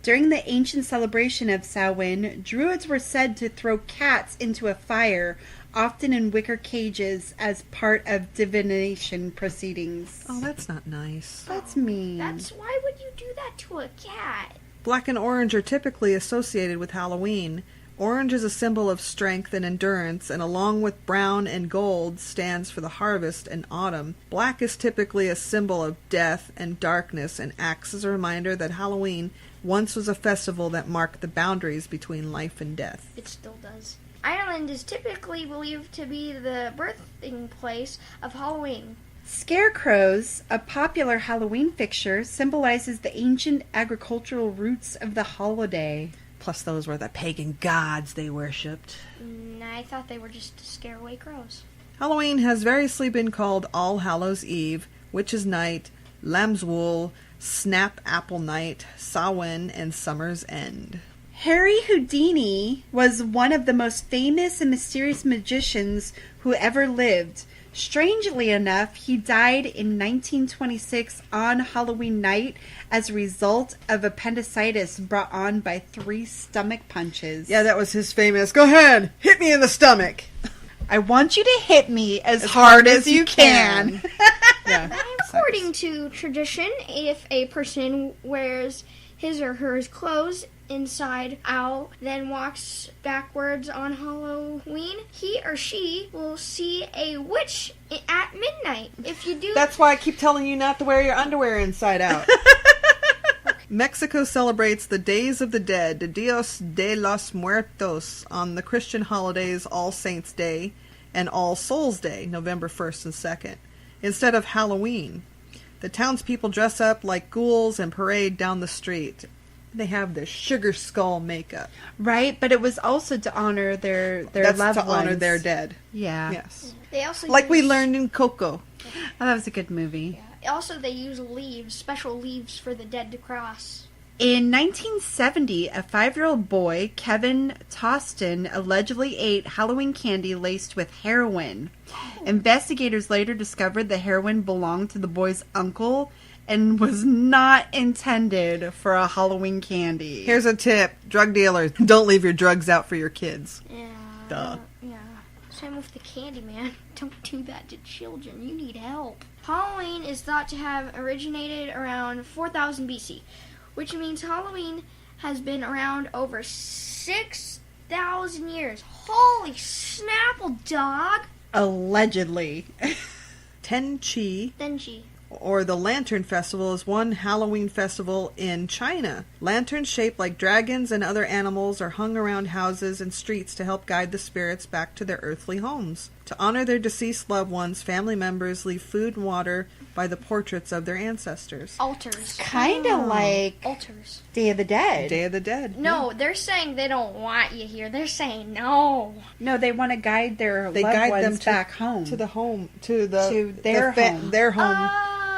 During the ancient celebration of Samhain, druids were said to throw cats into a fire, often in wicker cages, as part of divination proceedings. Oh, that's not nice. That's mean. Why would you do that to a cat? Black and orange are typically associated with Halloween. Orange is a symbol of strength and endurance, and along with brown and gold, stands for the harvest and autumn. Black is typically a symbol of death and darkness, and acts as a reminder that Halloween once was a festival that marked the boundaries between life and death. It still does. Ireland is typically believed to be the birthing place of Halloween. Scarecrows, a popular Halloween fixture, symbolizes the ancient agricultural roots of the holiday. Plus those were the pagan gods they worshipped. I thought they were just to scare away crows. Halloween has variously been called All Hallows Eve, Witches' Night, Lamb's Wool, Snap Apple Night, Samhain, and Summer's End. Harry Houdini was one of the most famous and mysterious magicians who ever lived. Strangely enough, he died in 1926 on Halloween night as a result of appendicitis brought on by 3 stomach punches. Yeah, that was his famous, "Go ahead, hit me in the stomach." I want you to hit me as hard as you can. Yeah. According to tradition, if a person wears his or her clothes inside out, then walks backwards on Halloween, he or she will see a witch at midnight. If you do... That's why I keep telling you not to wear your underwear inside out. Mexico celebrates the Days of the Dead, the Dios de los Muertos, on the Christian holidays All Saints' Day and All Souls' Day, November 1st and 2nd, instead of Halloween. The townspeople dress up like ghouls and parade down the street. They have their sugar skull makeup. Right, but it was also to honor their That's loved to ones. honor their dead. Yeah. Yes. They also like we learned in Coco. Oh, that was a good movie. Also, they use leaves, special leaves for the dead to cross. In 1970, a 5-year-old boy, Kevin Toston, allegedly ate Halloween candy laced with heroin. Investigators later discovered the heroin belonged to the boy's uncle and was not intended for a Halloween candy. Here's a tip. Drug dealers, don't leave your drugs out for your kids. Yeah. Duh. Yeah. Same with the candy, man. Don't do that to children. You need help. Halloween is thought to have originated around 4000 BC, which means Halloween has been around over 6,000 years. Holy snapple, dog! Allegedly. Tenchi, or the Lantern Festival, is one Halloween festival in China. Lanterns shaped like dragons and other animals are hung around houses and streets to help guide the spirits back to their earthly homes. To honor their deceased loved ones, family members leave food and water by the portraits of their ancestors. Altars. Kind of like altars. Day of the Dead. Day of the Dead. No, they're saying they don't want you here. They're saying no. No, they want to guide their They loved guide ones them to, back home. to the home, to the To their home. their home,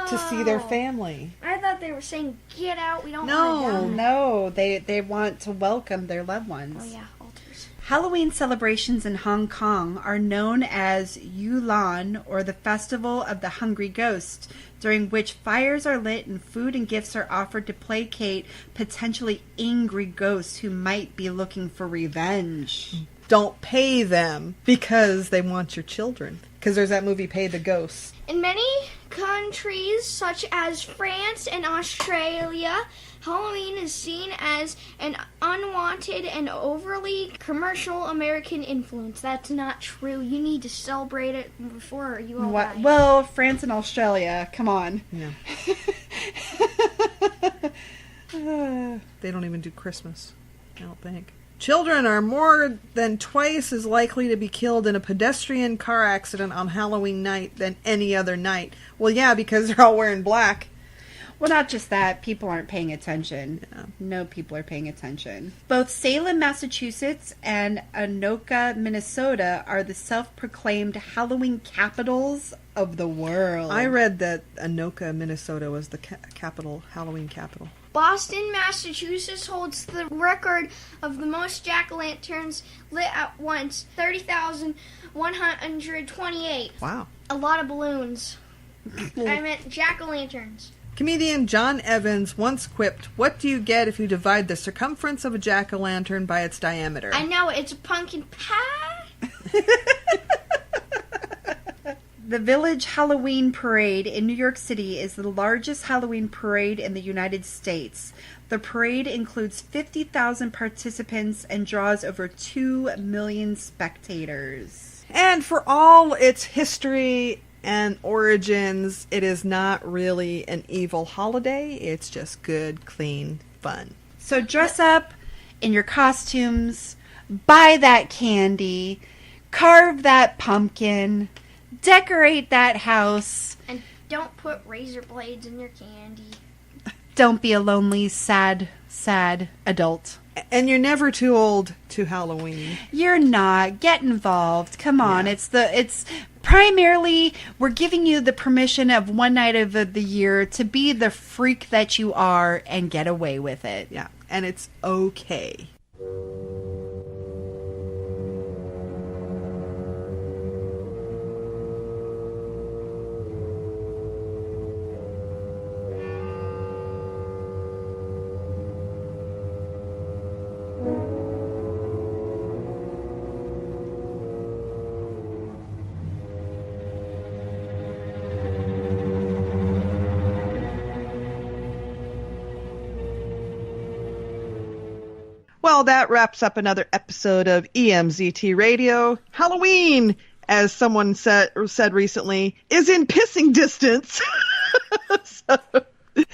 to see their family. I thought they were saying, get out, we don't No, want to die. no, they want to welcome their loved ones. Oh, yeah, altars. Halloween celebrations in Hong Kong are known as Yulan, or the Festival of the Hungry Ghost, during which fires are lit and food and gifts are offered to placate potentially angry ghosts who might be looking for revenge. Don't pay them because they want your children. Because there's that movie, Pay the Ghosts. In many countries, such as France and Australia, Halloween is seen as an unwanted and overly commercial American influence. That's not true. You need to celebrate it before you all die. Well, France and Australia, come on. Yeah. They don't even do Christmas, I don't think. Children are more than twice as likely to be killed in a pedestrian car accident on Halloween night than any other night. Well, yeah, because they're all wearing black. Well, not just that. People aren't paying attention. Yeah. No people are paying attention. Both Salem, Massachusetts and Anoka, Minnesota are the self-proclaimed Halloween capitals of the world. I read that Anoka, Minnesota was the Halloween capital. Boston, Massachusetts holds the record of the most jack-o'-lanterns lit at once, 30,128. Wow. A lot of balloons. I meant jack-o'-lanterns. Comedian John Evans once quipped, "What do you get if you divide the circumference of a jack-o'-lantern by its diameter?" I know, it's a pumpkin pie. The Village Halloween Parade in New York City is the largest Halloween parade in the United States. The parade includes 50,000 participants and draws over 2 million spectators. And for all its history and origins, it is not really an evil holiday. It's just good, clean fun. So dress up in your costumes, buy that candy, carve that pumpkin, decorate that house. And don't put razor blades in your candy. Don't be a lonely, sad adult. And you're never too old to Halloween. You're not. Get involved. Come on. Yeah. It's primarily, we're giving you the permission of one night of the year to be the freak that you are and get away with it. Yeah. And it's okay. Well, that wraps up another episode of EMZT Radio. Halloween, as someone said recently, is in pissing distance.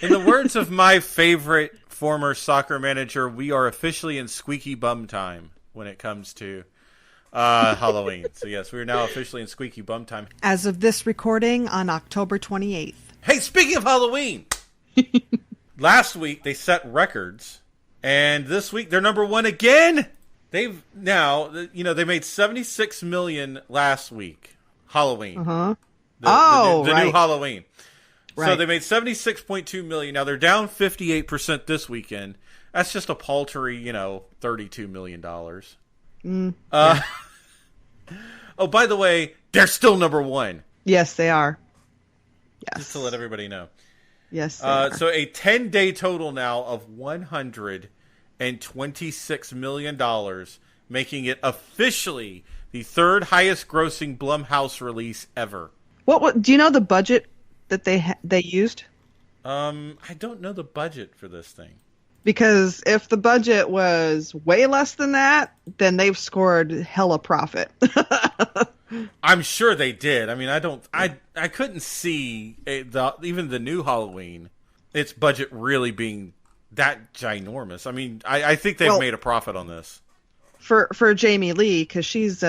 In the words of my favorite former soccer manager, we are officially in squeaky bum time when it comes to Halloween. So yes, we are now officially in squeaky bum time. As of this recording on October 28th. Hey, speaking of Halloween, last week they set records. And this week they're number one again. They've now, they made $76 million last week. Halloween. Uh-huh. The new Halloween. Right. So they made $76.2 million. Now they're down 58% this weekend. That's just a paltry, $32 million. Yeah. Oh, by the way, they're still number one. Yes, they are. Yes. Just to let everybody know. Yes. So a 10-day total now of $126 million, making it officially the third highest grossing Blumhouse release ever. What do you know the budget that they used? I don't know the budget for this thing. Because if the budget was way less than that, then they've scored hella profit. I'm sure they did. I mean, I couldn't see even the new Halloween, its budget really being that ginormous. I mean, I think they've made a profit on this. For Jamie Lee, because she's,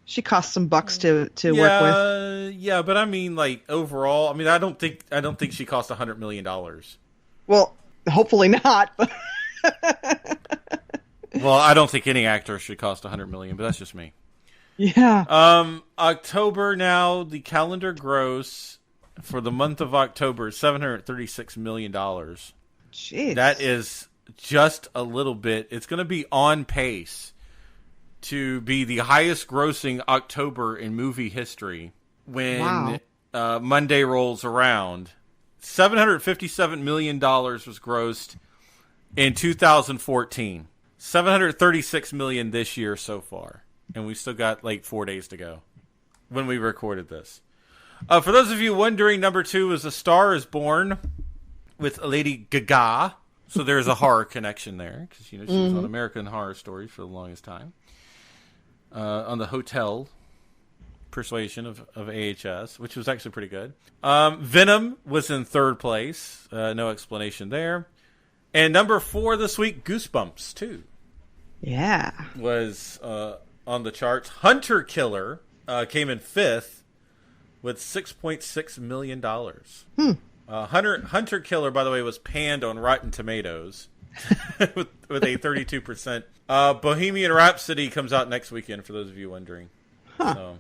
she costs some bucks to work with. Yeah, but I mean, like, overall, I mean, I don't think she cost $100 million. Well, hopefully not. Well, I don't think any actor should cost $100 million, but that's just me. Yeah. October now, the calendar gross for the month of October is $736 million. Jeez. That is just a little bit. It's going to be on pace to be the highest grossing October in movie history when Monday rolls around. $757 million was grossed in 2014. $736 million this year so far. And we still got like 4 days to go when we recorded this. For those of you wondering, number 2 is A Star is Born with Lady Gaga. So there's a horror connection there because she was on American Horror Story for the longest time. On the hotel persuasion of AHS, which was actually pretty good. Venom was in third place. No explanation there. And number 4 this week, Goosebumps 2. Yeah. Was on the charts. Hunter Killer came in 5th with $6.6 million. Hunter Killer, by the way, was panned on Rotten Tomatoes with a 32%. Bohemian Rhapsody comes out next weekend, for those of you wondering. Huh.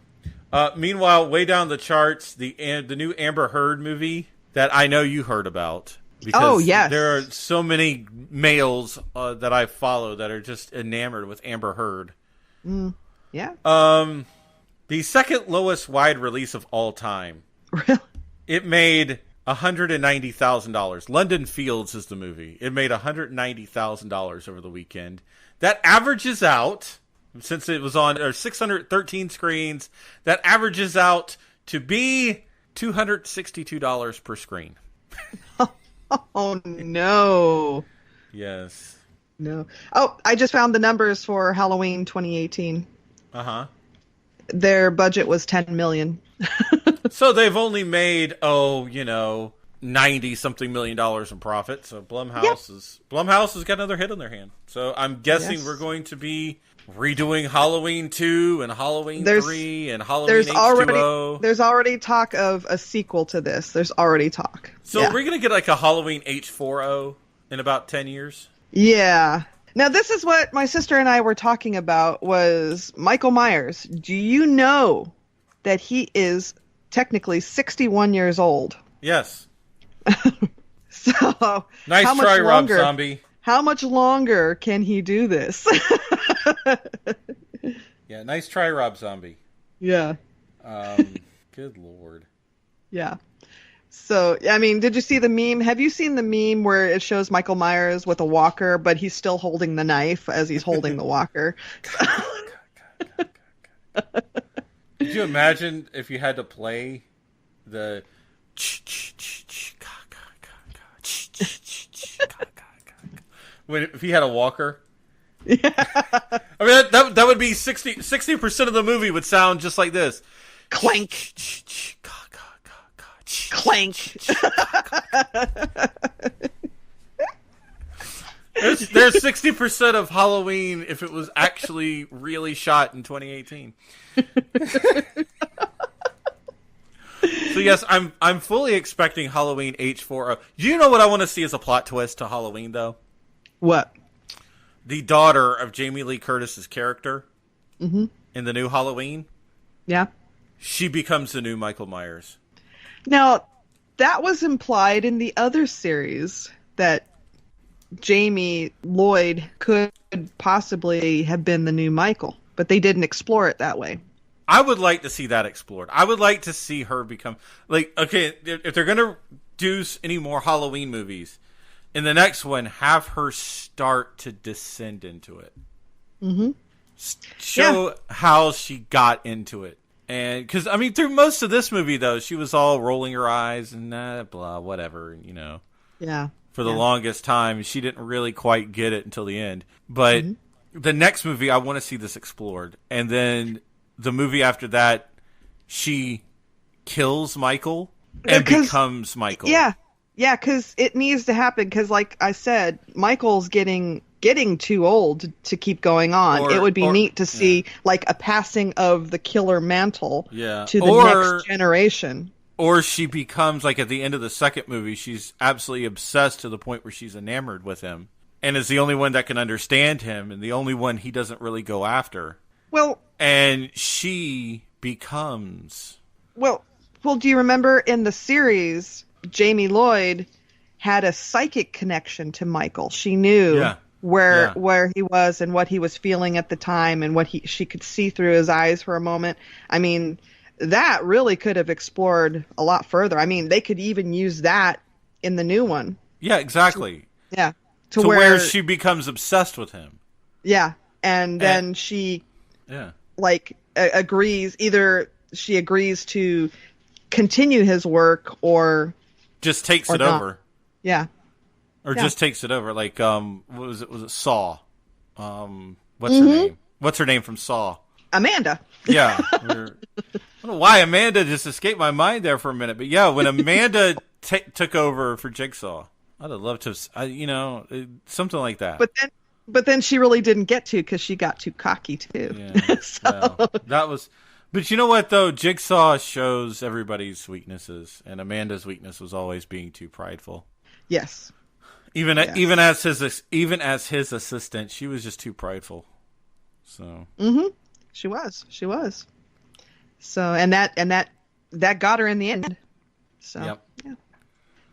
So, meanwhile, way down the charts, the new Amber Heard movie that I know you heard about. Because yes. There are so many males that I follow that are just enamored with Amber Heard. Yeah. The second lowest wide release of all time. Really? It made $190,000. London Fields is the movie. It made $190,000 over the weekend. That averages out, since it was on 613 screens, that averages out to be $262 per screen. Oh, no. Yes. No. Oh, I just found the numbers for Halloween 2018. Uh-huh. Their budget was $10 million. So they've only made, 90-something million in profit. So Blumhouse has got another hit on their hand. So I'm guessing we're going to be redoing Halloween 2 and Halloween 3 and Halloween H2O. There's already talk of a sequel to this. There's already talk. So we're going to get like a Halloween H4O in about 10 years? Yeah. Now, this is what my sister and I were talking about, was Michael Myers. Do you know that he is technically 61 years old? Yes. So, nice try, Rob Zombie. How much longer can he do this? Yeah, nice try, Rob Zombie. Yeah. Good Lord. Yeah. So, I mean, did you see the meme? Have you seen the meme where it shows Michael Myers with a walker, but he's still holding the knife as he's holding the walker? Could you imagine if you had to play the if he had a walker? Yeah. I mean, that would be 60% of the movie would sound just like this. Clank. Clank. There's 60% of Halloween if it was actually really shot in 2018. So yes, I'm fully expecting Halloween H4O. Do you know what I want to see as a plot twist to Halloween, though? What? The daughter of Jamie Lee Curtis's character in the new Halloween. Yeah. She becomes the new Michael Myers. Now, that was implied in the other series that Jamie Lloyd could possibly have been the new Michael, but they didn't explore it that way. I would like to see that explored. I would like to see her become, like, okay, if they're going to do any more Halloween movies, in the next one, have her start to descend into it. Mm-hmm. Show how she got into it. And because, I mean, through most of this movie, though, she was all rolling her eyes and blah, whatever, you know. Yeah. For the longest time, she didn't really quite get it until the end. But the next movie, I want to see this explored. And then the movie after that, she kills Michael and becomes Michael. Yeah. Yeah, because it needs to happen. Because, like I said, Michael's getting too old to keep going on. It would be neat to see like a passing of the killer mantle to the next generation. Or she becomes, like at the end of the second movie, she's absolutely obsessed to the point where she's enamored with him and is the only one that can understand him and the only one he doesn't really go after. Well, and she becomes... Well, do you remember in the series, Jamie Lloyd had a psychic connection to Michael. She knew where he was and what he was feeling at the time and what she could see through his eyes for a moment. I mean, that really could have explored a lot further. I mean, they could even use that in the new one. Yeah, exactly. To where she becomes obsessed with him. Yeah, and then she agrees, either she agrees to continue his work or just takes it over. Yeah. Or just takes it over. Like, what was it? Was it Saw? What's her name? What's her name from Saw? Amanda. Yeah. I don't know why Amanda just escaped my mind there for a minute. But yeah, when Amanda took over for Jigsaw, I'd have loved to, something like that. But then she really didn't get to because she got too cocky too. Yeah. That was... But you know what, though? Jigsaw shows everybody's weaknesses, and Amanda's weakness was always being too prideful. Yes. Even as his assistant, she was just too prideful. So. She was. So and that got her in the end. So. Yep.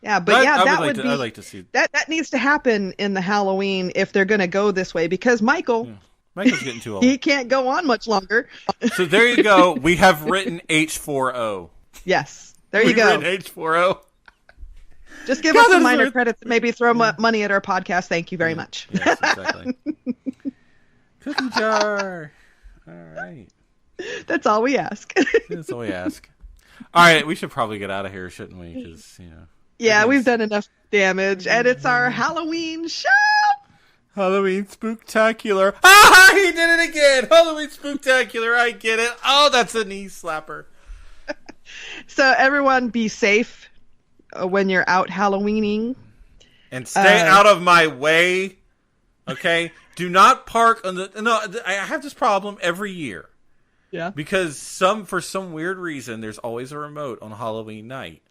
Yeah, but I'd like to see that needs to happen in the Halloween if they're going to go this way because Michael's getting too old. He can't go on much longer. So there you go. We have written H4O. Yes. There you go. H40. Just give us some minor credits. Maybe throw money at our podcast. Thank you very much. Yes, exactly. Cookie jar. All right. That's all we ask. That's all we ask. All right, we should probably get out of here, shouldn't we? Because Yeah, we've done enough damage, and it's our Halloween show. Halloween Spooktacular. Ah, he did it again. Halloween Spooktacular. I get it. Oh, that's a knee slapper. So everyone, be safe when you're out Halloweening. And stay out of my way. Okay? Do not park on the... No, I have this problem every year. Yeah. Because for some weird reason, there's always a remote on Halloween night.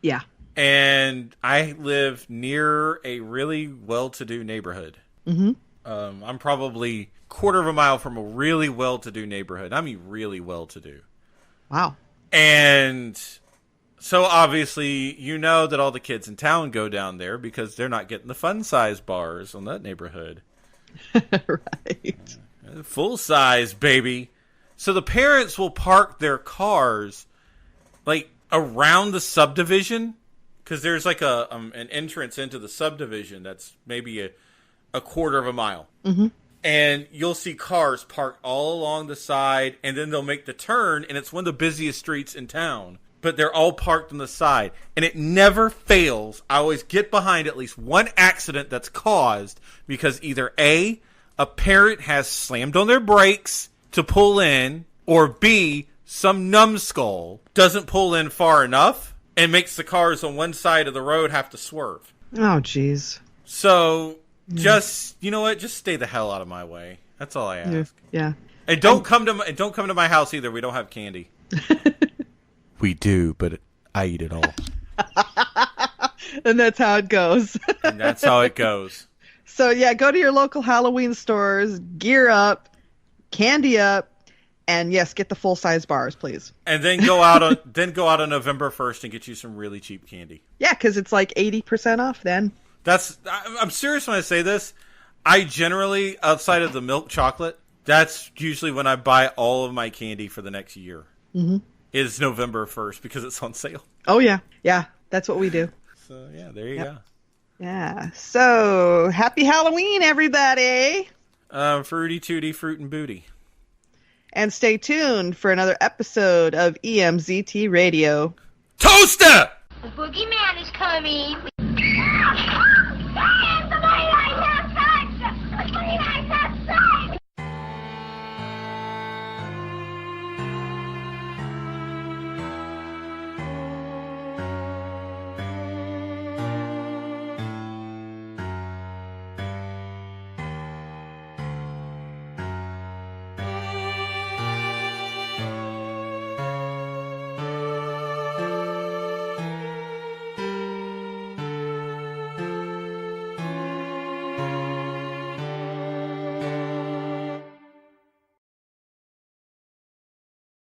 Yeah. And I live near a really well-to-do neighborhood. Mm-hmm. I'm probably quarter of a mile from a really well-to-do neighborhood. I mean, really well-to-do. Wow. And so obviously, you know that all the kids in town go down there because they're not getting the fun-size bars on that neighborhood. Right. Full size, baby. So the parents will park their cars like around the subdivision because there's like an entrance into the subdivision that's maybe a quarter of a mile. Mm-hmm. And you'll see cars parked all along the side, and then they'll make the turn, and it's one of the busiest streets in town. But they're all parked on the side, and it never fails. I always get behind at least one accident that's caused because either A, a parent has slammed on their brakes to pull in, or B, some numbskull doesn't pull in far enough and makes the cars on one side of the road have to swerve. Oh, jeez. So... Just, you know what? Just stay the hell out of my way. That's all I ask. Yeah. And don't come to my house either. We don't have candy. We do, but I eat it all. And that's how it goes. And that's how it goes. So yeah, go to your local Halloween stores, gear up, candy up, and yes, get the full size bars, please. And then go out on November 1st and get you some really cheap candy. Yeah, because it's like 80% off then. I'm serious when I say this. I generally, outside of the milk chocolate, that's usually when I buy all of my candy for the next year. Mm-hmm. Is November 1st because it's on sale. Oh, yeah. Yeah, that's what we do. So, yeah, there you go. Yeah. So, happy Halloween, everybody. Fruity Tooty, Fruit and Booty. And stay tuned for another episode of EMZT Radio. Toaster! The boogeyman is coming.